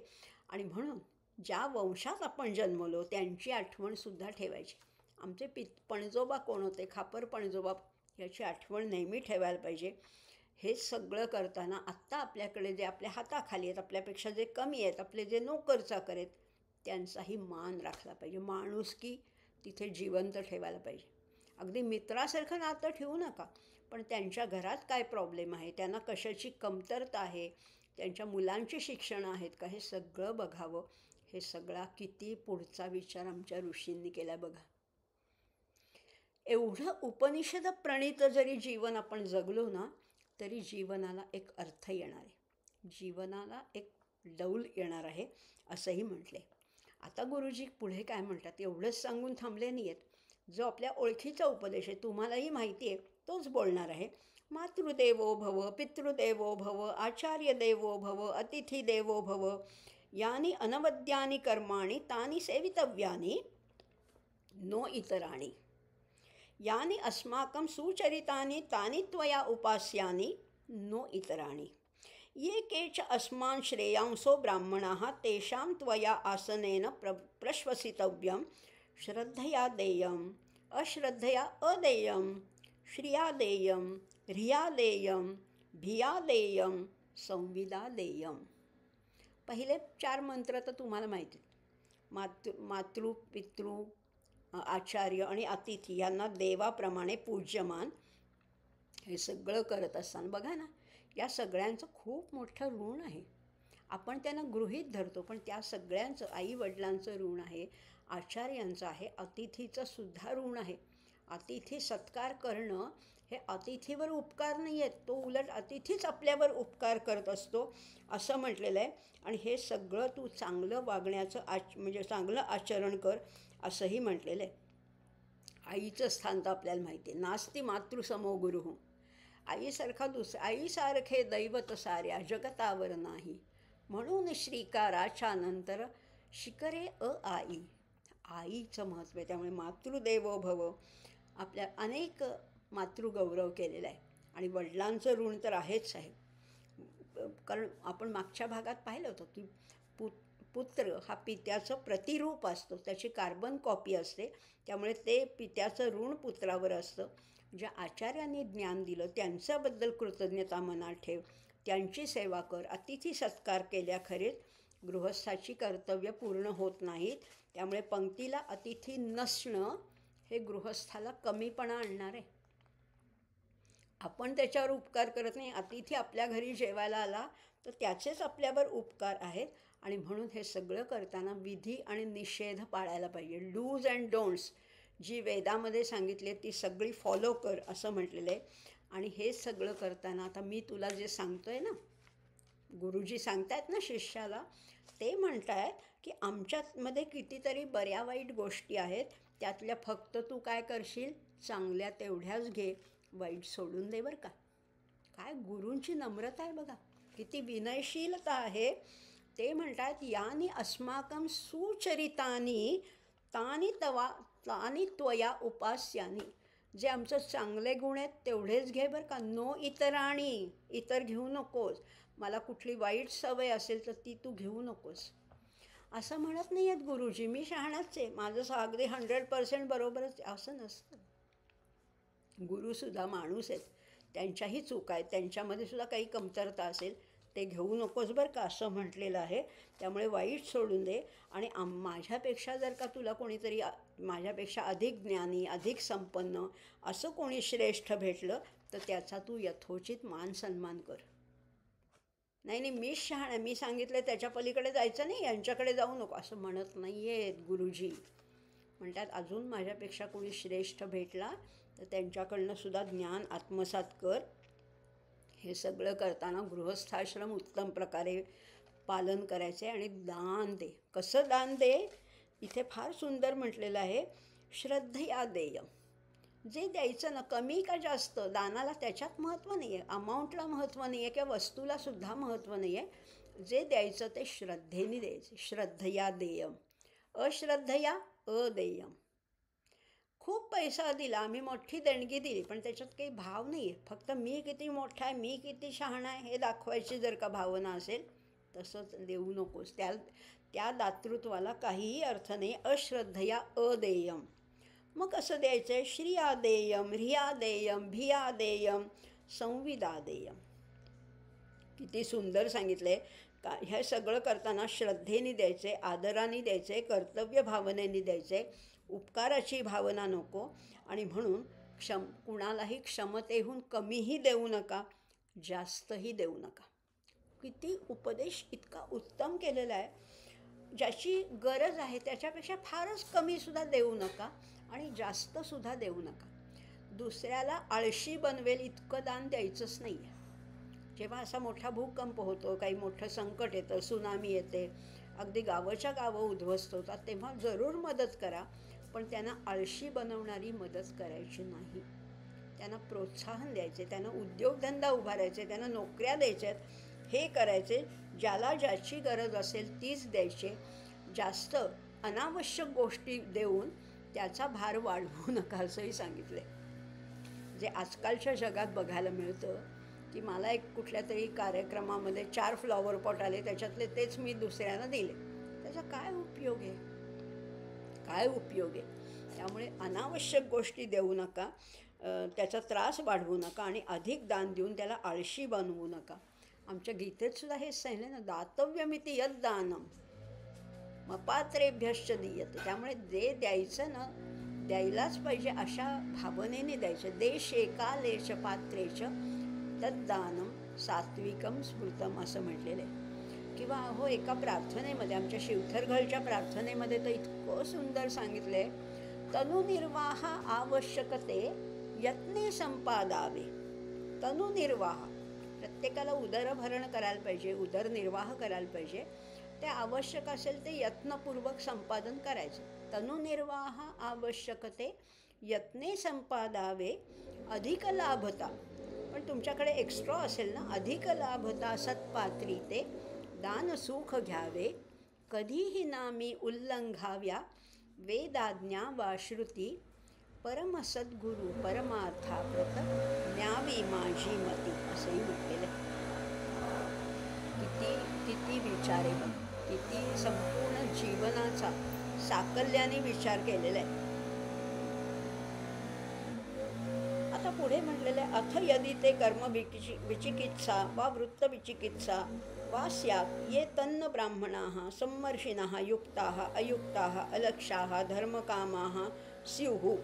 आणि म्हणून ज्या वंशात आपण जन्मलो त्यांची आठवणसुद्धा ठेवायची. आमचे पणजोबा कोण होते, खापर पणजोबा, याची आठवण नेहमी ठेवायला पाहिजे. हे सगळं करताना आत्ता आपल्याकडे जे आपल्या हाताखाली आहेत, आपल्यापेक्षा जे कमी आहेत, आपले जे नोकर चाकर आहेत, त्यांचाही मान राखला पाहिजे. माणुसकी तिथे जिवंत ठेवायला पाहिजे. अगदी मित्रासारखं नातं ठेवू नका, पण त्यांच्या घरात काय प्रॉब्लेम आहे, त्यांना कशाची कमतरता आहे, त्यांच्या मुलांची शिक्षणं आहेत का, हे सगळं बघावं. हे सगळा किती पुढचा विचार आमच्या ऋषींनी केला बघा. एवढं उपनिषद प्रणित जरी जीवन आपण जगलो ना तरी जीवनाला एक अर्थ येणार आहे, जीवनाला एक डौल येणार आहे असंही म्हटले. आता गुरुजी पुढे काय म्हणतात एवढंच सांगून थांबले नाही आहेत. जो आपल्या ओळखीचा उपदेश आहे, तुम्हालाही माहिती आहे, तोच बोलणार आहे. मातृदेवो भव, पितृदेवो भव, आचार्य देवो भव, अतिथी देवो भव, यानी अनवद्यानी कर्माणि तानी सेवितव्यानी नो इतराणी, यानी अस्माकं सुचरितानि तानि त्वया उपास्यानि नो इतराणि, ये केच अस्मान् श्रेयांसो ब्राह्मणाः तेषां त्वया आसनेन प्रश्वसितव्यं, श्रद्धया देयम्, अश्रद्धया अदेयं, श्रिया देयं, ह्रिया देयं, भिया देयं, संविदा देयं. पहिले 4 मंत्र तर तुम्हाला माहिती आहेत. मातृ, पितृ, आचार्य आणि अतिथी यांना देवाप्रमाणे पूज्यमान. हे सगळं करत असताना बघा ना, या सगळ्यांचं खूप मोठं ऋण आहे. आपण त्यांना गृहीत धरतो, पण त्या सगळ्यांचं, आईवडिलांचं ऋण आहे, आचार्यांचं आहे, अतिथीचं सुद्धा ऋण आहे. अतिथी सत्कार करणं हे अतिथीवर उपकार नाही आहेत, तो उलट अतिथीच आपल्यावर उपकार करत असतो असं म्हटलेलं आहे. आणि हे सगळं तू चांगलं वागण्याचं म्हणजे चांगलं आचरण कर असंही म्हटलेलं आहे. आईचं स्थान तर आपल्याला माहिती आहे. नास्ति मातृसमो गुरुः, आईसारखा आईसारखे दैवत साऱ्या जगतावर नाही, म्हणून श्रीकाराच्या नंतर शिकरे आई. आईचं महत्त्व आहे. त्यामुळे मातृदेवो भव, आपल्या अनेक मातृगौरव केलेला आहे. आणि वडिलांचं ऋण तर आहेच आहे, कारण आपण मागच्या भागात पाहिलं होतं की पुत्र हा पित्याचं प्रतिरूप असतो, त्याची कार्बन कॉपी असते. त्यामुळे ते पित्याचं ऋण पुत्रावर असतं. ज्या आचार्यांनी ज्ञान दिलं त्यांच्याबद्दल कृतज्ञता मनात ठेव, त्यांची सेवा कर. अतिथी सत्कार केल्याखेरीज गृहस्थाची कर्तव्य पूर्ण होत नाहीत. त्यामुळे पंक्तीला अतिथी नसणं हे गृहस्थाला कमीपणा आणणार आहे. आपण त्याच्यावर उपकार करत नाही. अतिथी आपल्या घरी जेवायला आला तर त्याचेच आपल्यावर उपकार आहेत. आणि म्हणून हे सगळं करताना विधी आणि निषेध पाळायला पाहिजे. डूज अँड डोंट्स जी वेदामध्ये सांगितली ती सगळी फॉलो कर असं म्हटलेलं आहे. आणि हे सगळं करताना आता मी तुला जे सांगतो आहे ना, गुरुजी सांगतायत ना शिष्याला, ते म्हणत आहेत की आमच्यामध्ये कितीतरी बऱ्या वाईट गोष्टी आहेत, त्यातल्या फक्त तू काय करशील, चांगल्या तेवढ्याच घे, वाईट सोडून दे बरं का. काय गुरूंची नम्रता आहे बघा, किती विनयशीलता आहे. ते म्हणतात यानी अस्माकं सुचरितानि तानि त्वया उपास्यानि, जे आमचं चांगले गुण आहेत तेवढेच घे बरं का, नो इतराणी, इतर घेऊ नकोस. मला कुठली वाईट सवय असेल तर ती तू घेऊ नकोस. असं म्हणत नाही आहेत गुरुजी, मी शहाणाच आहे, माझं अगदी 100% बरोबरच असं नसतं. गुरुसुद्धा माणूस आहेत, त्यांच्याही चुका आहेत, त्यांच्यामध्ये सुद्धा काही कमतरता असेल ते घेऊ नकोस बरं का, असं म्हटलेलं आहे. त्यामुळे वाईट सोडून दे. आणि माझ्यापेक्षा जर का तुला कोणीतरी माझ्यापेक्षा अधिक ज्ञानी, अधिक संपन्न असं कोणी श्रेष्ठ भेटलं तर त्याचा तू यथोचित मान सन्मान कर. नाही नाही, मीच शहाणा आहे, मी सांगितलं त्याच्या पलीकडे जायचं नाही, यांच्याकडे जाऊ नको असं म्हणत नाही आहेत गुरुजी. म्हणतात अजून माझ्यापेक्षा कोणी श्रेष्ठ भेटला तर त्यांच्याकडनं सुद्धा ज्ञान आत्मसात कर. हे सगळं करताना गृहस्थाश्रम उत्तम प्रकारे पालन करायचे आणि दान दे. कसं दान दे? इथे फार सुंदर म्हटलेलं आहे, श्रद्धया देय. जे द्यायचं ना, कमी का जास्त, दानाला त्याच्यात महत्त्व नाही आहे, अमाऊंटला महत्त्व नाही आहे किंवा वस्तूला सुद्धा महत्त्व नाही आहे. जे द्यायचं ते श्रद्धेने द्यायचं. श्रद्धया देयम, अश्रद्धया अदेयम. खूप पैसा दिला, आम्ही मोठी देणगी दिली, पण त्याच्यात काही भाव नाही आहे, फक्त मी किती मोठा आहे, मी किती शहाणा आहे हे दाखवायची जर का भावना असेल तसंच देऊ नकोस. त्या दातृत्वाला काहीही अर्थ नाही. अश्रद्धया अदेयम. मग कसं द्यायचं आहे? श्रिया देयम, ह्रिया देयम, भिया देयम, संविदा देयम. किती सुंदर सांगितलं आहे का. हे सगळं करताना श्रद्धेने द्यायचे, आदराने द्यायचे, कर्तव्य भावनेने द्यायचे, उपकाराची भावना नको. आणि म्हणून कुणालाही क्षमतेहून कमीही देऊ नका, जास्तही देऊ नका. किती उपदेश इतका उत्तम केलेला आहे. ज्याची गरज आहे त्याच्यापेक्षा फारच कमीसुद्धा देऊ नका आणि जास्तसुद्धा देऊ नका. दुसऱ्याला आळशी बनवेल इतकं दान द्यायचंच नाही आहे. जेव्हा असा मोठा भूकंप होतो, काही मोठं संकट येतं, सुनामी येते, अगदी गावाच्या गावं उद्ध्वस्त होतात, तेव्हा जरूर मदत करा, पण त्यांना आळशी बनवणारी मदत करायची नाही. त्यांना प्रोत्साहन द्यायचे, त्यांना उद्योगधंदा उभारायचे, त्यांना नोकऱ्या द्यायच्या आहेत, हे करायचे. ज्याला ज्याची गरज असेल तीच द्यायची. जास्त अनावश्यक गोष्टी देऊन त्याचा भार वाढवू नका असंही सांगितलं आहे. जे आजकालच्या जगात बघायला मिळतं की मला एक कुठल्या तरी कार्यक्रमामध्ये 4 फ्लॉवर पॉट आले, त्याच्यातले तेच मी दुसऱ्यांना दिले, त्याचा काय उपयोग आहे? काय उपयोग आहे? त्यामुळे अनावश्यक गोष्टी देऊ नका, त्याचा त्रास वाढवू नका आणि अधिक दान देऊन त्याला आळशी बनवू नका. आमच्या गीतेत सुद्धा हेच सांगितलं ना, दातव्यमिति यद दानम मपात्रेभ्यश्च दीयते. त्यामुळे जे द्यायचं ना, द्यायलाच पाहिजे अशा भावनेने द्यायचं. देशे कालेच पात्रेच तद्दानम सात्विकम स्मृतम असं म्हटलेलं आहे. किंवा अहो एका प्रार्थनेमध्ये, आमच्या शिवथरघळच्या प्रार्थनेमध्ये तर इतकं सुंदर सांगितलं आहे, तनुनिर्वाह आवश्यकते यत्ने संपादावे. तनुनिर्वाह, प्रत्येकाला उदरभरण करायला पाहिजे, उदरनिर्वाह करायला पाहिजे, ते आवश्यक असेल ते यत्नपूर्वक संपादन करायचं. तनुनिर्वाह आवश्यकते यत्ने संपादावे अधिक लाभता. पण तुमच्याकडे एक्स्ट्रा असेल ना, अधिक लाभता सत्पात्री ते दान सुख घ्यावे, कधीही नामी उल्लंघाव्या वेदाज्ञा वा श्रुती, परमसद्गुरु परमार्थाप्रत न्यावी माझी मती असंही म्हटलेलं आहे. किती किती विचार आहे, किती संपूर्ण जीवनाचा साकल्याने विचार केलेला आहे. आता पुढे म्हटलेलं आहे, अथ यदि ते कर्म विचिकित्सा वा वृत्त विचिकित्सा वा स्यात् ये तन्न ब्राह्मणाः सम्मर्षिणः युक्ताः अयुक्ताः अलक्षाः धर्मकामाः स्युः.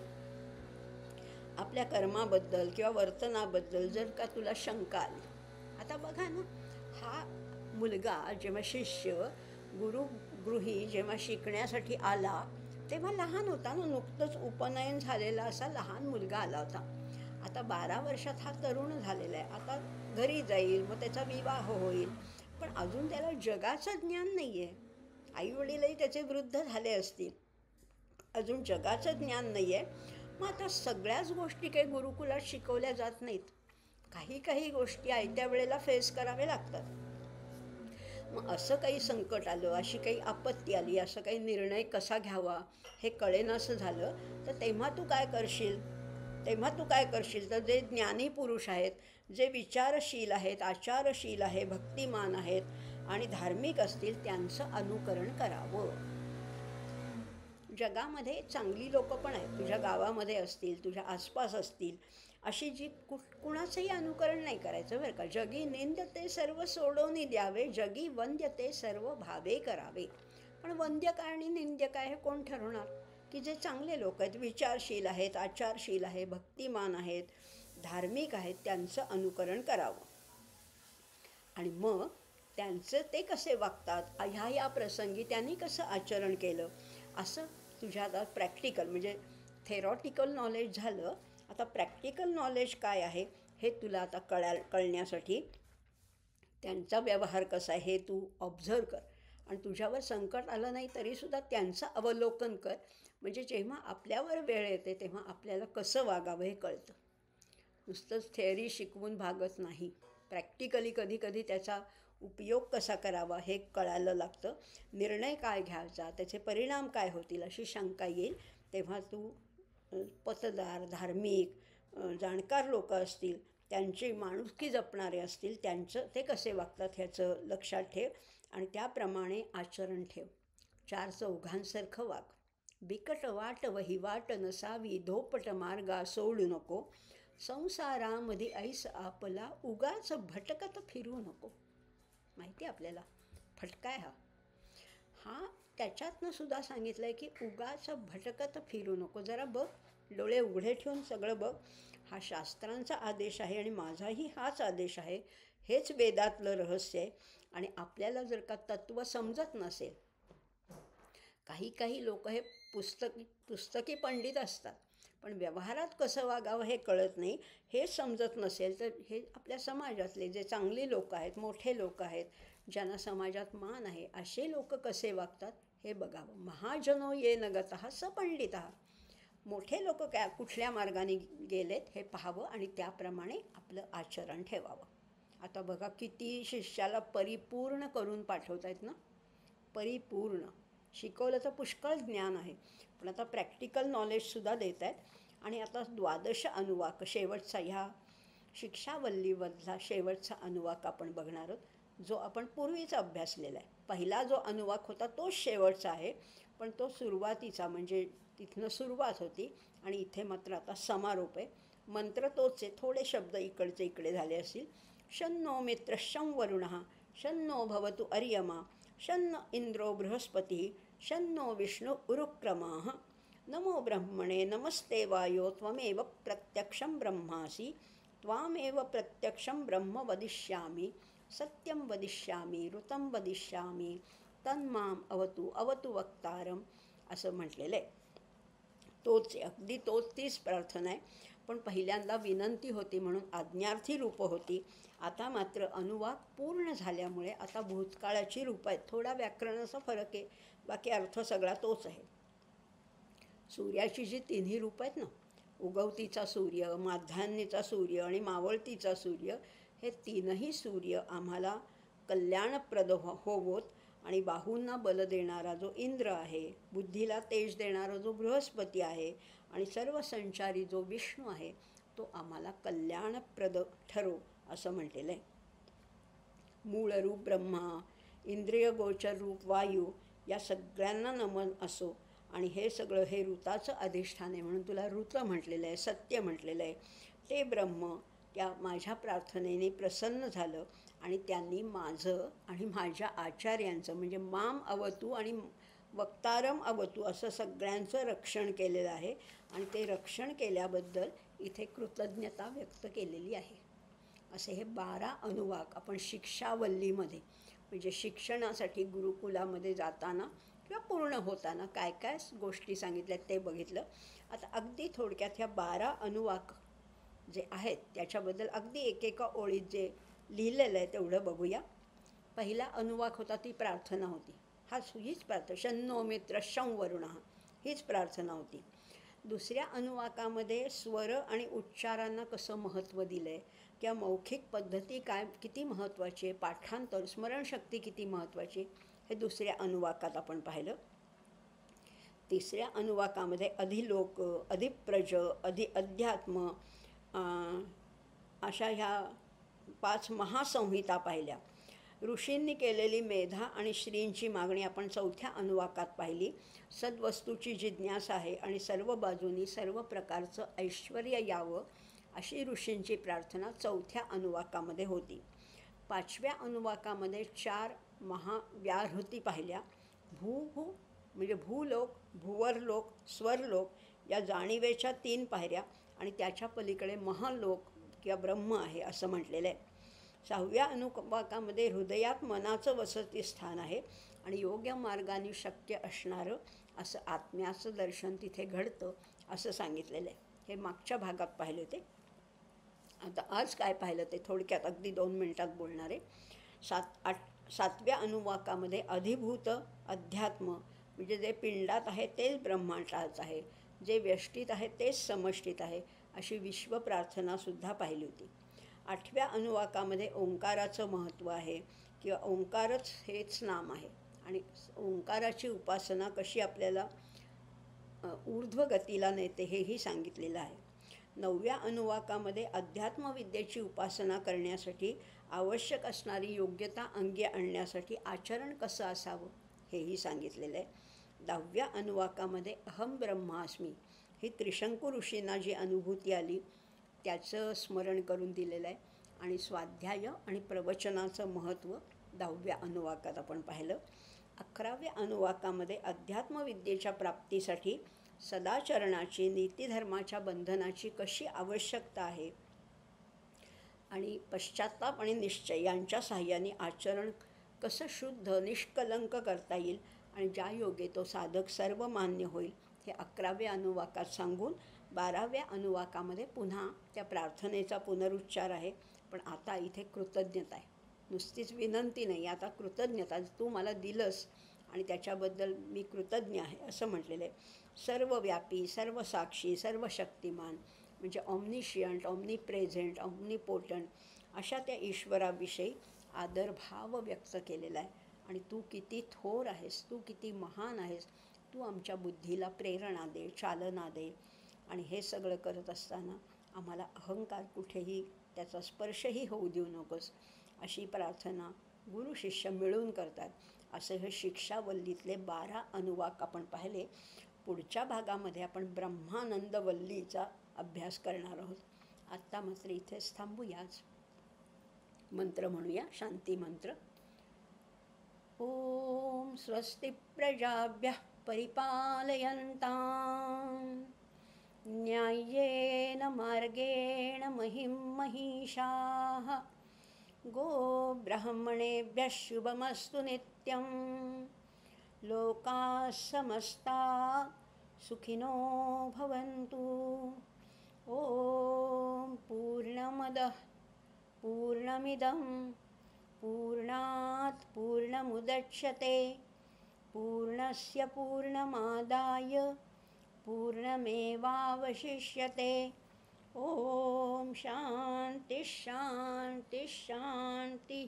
आपल्या कर्माबद्दल किंवा वर्तनाबद्दल जर का तुला शंका आली, आता बघा ना, हा मुलगा जेव्हा शिष्य गुरुगृही जेव्हा शिकण्यासाठी आला तेव्हा लहान होता ना, नुकतंच उपनयन झालेला असा लहान मुलगा आला होता. आता 12 वर्षात हा तरुण झालेला आहे, आता घरी जाईल, मग त्याचा विवाह होईल, पण अजून त्याला जगाचं ज्ञान नाही आहे. आईवडीलही त्याचे वृद्ध झाले असतील, अजून जगाचं ज्ञान नाही आहे. मग आता सगळ्याच गोष्टी काही गुरुकुलात शिकवल्या जात नाहीत, काही गोष्टी आयत्या वेळेला फेस करावे लागतात. मग असं काही संकट आलं, अशी काही आपत्ती आली, असं काही निर्णय कसा घ्यावा हे कळेनासं झालं, तर तेव्हा तू काय करशील? तेव्हा तू काय करशील तर जे ज्ञानी पुरुष आहेत, जे विचारशील आहेत, आचारशील आहे, भक्तिमान आहेत आणि धार्मिक असतील त्यांचं अनुकरण करावं. जगामध्ये चांगली लोकं पण आहेत, तुझ्या गावामध्ये असतील, तुझ्या आसपास असतील, अशी जी कुणाचंही अनुकरण नाही करायचं बरं का. जगी निंद्यते सर्व सोडोनी द्यावे, जगी वंद्यते सर्व भावे करावे. पण वंद्य काय आणि निंद्य काय हे कोण ठरवणार? की जे चांगले लोक आहेत, विचारशील आहेत, आचारशील आहे, भक्तिमान आहेत, धार्मिक आहेत, त्यांचं अनुकरण करावं. आणि मग त्यांचं ते कसे वागतात, ह्या या प्रसंगी त्यांनी कसं आचरण केलं, असं तुझ्या आता प्रॅक्टिकल म्हणजे थेरॉटिकल नॉलेज झालं. आता प्रॅक्टिकल नॉलेज काय आहे हे तुला आता कळण्यासाठी त्यांचा व्यवहार कसा आहे हे तू ऑब्झर्व कर. आणि तुझ्यावर संकट आलं नाही तरीसुद्धा त्यांचं अवलोकन कर. म्हणजे जेव्हा आपल्यावर वेळ येते तेव्हा आपल्याला कसं वागावं हे कळतं. नुसतंच थेअरी शिकवून भागत नाही. प्रॅक्टिकली कधी कधी त्याचा उपयोग कसा करावा हे कळायला लागतं. निर्णय काय घ्यायचा, त्याचे परिणाम काय होतील अशी शंका येईल. तेव्हा तू पतदार, धार्मिक, जाणकार लोक असतील, त्यांची माणुसकी जपणारे असतील, त्यांचं ते कसे वागतात ह्याचं लक्षात ठेव आणि त्याप्रमाणे आचरण ठेव. चार चौघांसारखं वाग. बिकट वाट वहिवाट नसावी, धोपट मार्गा सोडू नको, संसारामध्ये ऐस आपला उगाच भटकत फिरू नको. माहिती आहे आपल्याला फटकाय हा त्याच्यातनं सुद्धा सांगितलं आहे की उगाच भटकत फिरू नको. जरा बघ, डोळे उघडे ठेवून सगळं बघ. हा शास्त्रांचा आदेश आहे आणि माझाही हाच आदेश आहे. हेच वेदातलं रहस्य आहे. आणि आपल्याला जर का तत्त्व समजत नसेल, काही लोक हे पुस्तकी पंडित असतात पण व्यवहारात कसं वागावं हे कळत नाही, हे समजत नसेल तर हे आपल्या समाजातले जे चांगली लोक आहेत, मोठे लोक आहेत, ज्यांना समाजात मान आहे, असे लोक कसे वागतात हे बघावं. महाजनो ये न गतः स पंडितः. मोठे लोक काय कुठल्या मार्गाने गेलेत हे पाहावं आणि त्याप्रमाणे आपलं आचरण ठेवावं. आता बघा किती शिष्याला परिपूर्ण करून पाठवत आहेत ना. परिपूर्ण शिकवलं तर पुष्कळ ज्ञान आहे, पण आता प्रॅक्टिकल नॉलेजसुद्धा देत आहेत. आणि आता 12 अनुवाक शेवटचा, ह्या शिक्षावल्लीमधला शेवटचा अनुवाक आपण बघणार आहोत, जो आपण पूर्वीचा अभ्यासलेला आहे. पहिला जो अनुवाक होता तोच शेवटचा आहे, पण तो सुरुवातीचा म्हणजे तिथनं सुरुवात होती आणि इथे मात्र आता समारोप आहे. मंत्र तोच आहे, थोडे शब्द इकडचे इकडे झाले असतील. शन्नो मित्र शं वरुणः शन्नो भवतु अर्यमा शन्न इंद्रो बृहस्पती शन्नो विष्णु उरुक्रमाः. नमो ब्रह्मणे नमस्ते वायो त्वमेव प्रत्यक्षं ब्रह्मासि त्वामेव प्रत्यक्षं ब्रह्म वदिष्यामि सत्यं वदिष्यामि ऋतं वदिष्यामि तन्माम अवतु अवतु वक्तारम असं म्हटलेलं आहे. तोच अगदी तीच प्रार्थना आहे. पण पहिल्यांदा विनंती होती म्हणून आज्ञार्थी रूपं होती. आता मात्र अनुवाद पूर्ण झाल्यामुळे आता भूतकाळाची रूपं आहेत. थोडा व्याकरणाचा फरक आहे, बाकी अर्थ सगळा तोच आहे. सूर्याची जी तिन्ही रूपं आहेत ना, उगवतीचा सूर्य, माध्यान्हीचा सूर्य आणि मावळतीचा सूर्य, हे तीनही सूर्य आम्हाला कल्याणप्रद होवोत. आणि बाहूंना बल देणारा जो इंद्र आहे, बुद्धीला तेज देणारा जो बृहस्पती आहे आणि सर्व संचारी जो विष्णू आहे, तो आम्हाला कल्याणप्रद ठरो असं म्हटलेलं आहे. मूळ रूप ब्रह्मा, इंद्रिय गोचर रूप वायू, या सगळ्यांना नमन असो. आणि हे सगळं हे ऋताचं अधिष्ठान आहे म्हणून तुला ऋत म्हटलेलं आहे, सत्य म्हटलेलं आहे. ते ब्रह्म त्या माझ्या प्रार्थनेने प्रसन्न झालं आणि त्यांनी माझं आणि माझ्या आचार्यांचं म्हणजे माम अवतू आणि वक्तारम अवतू असं सगळ्यांचं रक्षण केलेलं आहे. आणि ते रक्षण केल्याबद्दल इथे कृतज्ञता व्यक्त केलेली आहे. असे हे 12 अनुवाक आपण शिक्षावल्लीमध्ये म्हणजे शिक्षणासाठी गुरुकुलामध्ये जाताना किंवा पूर्ण होताना काय काय गोष्टी सांगितल्यात ते बघितलं. आता अगदी थोडक्यात ह्या 12 अनुवाक जे आहेत त्याच्याबद्दल अगदी एकेका ओळीत जे लिहिलेलं आहे तेवढं बघूया. पहिला अनुवाक होता ती प्रार्थना होती. हीच प्रार्थना शन्नो मित्र शं वरुणः हीच प्रार्थना होती. दुसऱ्या अनुवाकामध्ये स्वर आणि उच्चारांना कसं महत्त्व दिलं आहे किंवा मौखिक पद्धती काय किती महत्त्वाची आहे, पाठांतर स्मरणशक्ती किती महत्त्वाची, हे दुसऱ्या अनुवाकात आपण पाहिलं. तिसऱ्या अनुवाकामध्ये अधिलोक, अधिप्रज, अध्यात्म अशा ह्या 5 महासंहिता पाहिल्या. ऋषींनी केलेली मेधा आणि श्रींची मागणी आपण चौथ्या अनुवाकात पाहिली. सद्वस्तूची जिज्ञासा आहे आणि सर्व बाजूनी सर्व प्रकारचं ऐश्वर्य यावं अशी ऋषींची प्रार्थना चौथ्या अनुवाकामध्ये होती. 5व्या अनुवाकामध्ये 4 महाव्याहृती पाहिल्या. भू म्हणजे भूलोक, भुवरलोक, स्वरलोक या जाणीवेच्या 3 पायऱ्या आणि त्याच्या पलीकडे महलोक किंवा ब्रह्म आहे असं म्हटलेलं आहे. 6व्या अनुवाकामध्ये हृदयात मनाचं वसतिस्थान आहे आणि योग्य मार्गाने शक्य असणारं असं आत्म्याचं दर्शन तिथे घडतं असं सांगितलेलं आहे. हे मागच्या भागात पाहिले होते. आता आज काय पाहिलं ते थोडक्यात अगदी 2 मिनिटात बोलणार आहे. 7व्या अनुवाकामध्ये अधिभूत अध्यात्म म्हणजे जे पिंडात आहे तेच ब्रह्मांडात आहे, जे व्यष्टीत आहे तेच समष्टीत आहे अशी विश्वप्रार्थनासुद्धा पाहिली होती. 8व्या अनुवाकामध्ये ओंकाराचं महत्त्व आहे किंवा ओंकारच हेच नाम आहे आणि ओंकाराची उपासना कशी आपल्याला ऊर्ध्वगतीला नेते हेही सांगितलेलं आहे. 9व्या अनुवाकामध्ये अध्यात्मविद्येची उपासना करण्यासाठी आवश्यक असणारी योग्यता अंगी आणण्यासाठी आचरण कसं असावं हेही सांगितलेलं आहे. 10व्या अनुवाकामध्ये अहम ब्रह्मास्मी ही त्रिशंकू ऋषींना जी अनुभूती आली त्याचं स्मरण करून दिलेलं आहे आणि स्वाध्याय आणि प्रवचनाचं महत्त्व 10व्या अनुवाकात आपण पाहिलं. 11व्या अनुवाकामध्ये अध्यात्मविद्येच्या प्राप्तीसाठी सदाचरणाची, नीतिधर्माच्या बंधनाची कशी आवश्यकता आहे आणि पश्चात्ताप आणि निश्चय यांच्या साहाय्याने आचरण कसं शुद्ध निष्कलंक करता येईल आणि ज्या योगे तो साधक सर्व मान्य होईल हे 11व्या अनुवाकात सांगून 12व्या अनुवाकामध्ये पुन्हा त्या प्रार्थनेचा पुनरुच्चार आहे. पण आता इथे कृतज्ञता आहे, नुसतीच विनंती नाही, आता कृतज्ञता. तू मला दिलंस आणि त्याच्याबद्दल मी कृतज्ञ आहे असं म्हटलेलं आहे. सर्वव्यापी, सर्वसाक्षी, सर्वशक्तिमान म्हणजे ऑमनिशियंट, ऑमनिप्रेझेंट, ऑमनिपोटंट अशा त्या ईश्वराविषयी आदरभाव व्यक्त केलेला आहे. आणि तू किती थोर आहेस, तू किती महान आहेस, तू आमच्या बुद्धीला प्रेरणा दे, चालना दे. आणि हे सगळं करत असताना आम्हाला अहंकार कुठेही त्याचा स्पर्शही होऊ देऊ नकोस अशी प्रार्थना गुरु शिष्य मिळून करतात. असे हे शिक्षावल्लीतले 12 अनुवाक आपण पाहिले. पुढच्या भागामध्ये आपण ब्रह्मानंद वल्लीचा अभ्यास करणार आहोत. आत्ता मात्र इथेच थांबूयाच. मंत्र म्हणूया, शांती मंत्र. ओम स्वस्ति प्रजाभ्यः परिपालयन्तां न्याय्येन मार्गेण महिं महिषाः गोब्राह्मणेभ्यः शुभमस्तु नित्यं लोकाः समस्ताः सुखिनो भवन्तु. ओम पूर्णमदः पूर्णमिदं पूर्णात् पूर्णमुदच्यते पूर्णस्य पूर्णमादाय पूर्णमेवावशिष्यते. ओम शांति शांति शांति.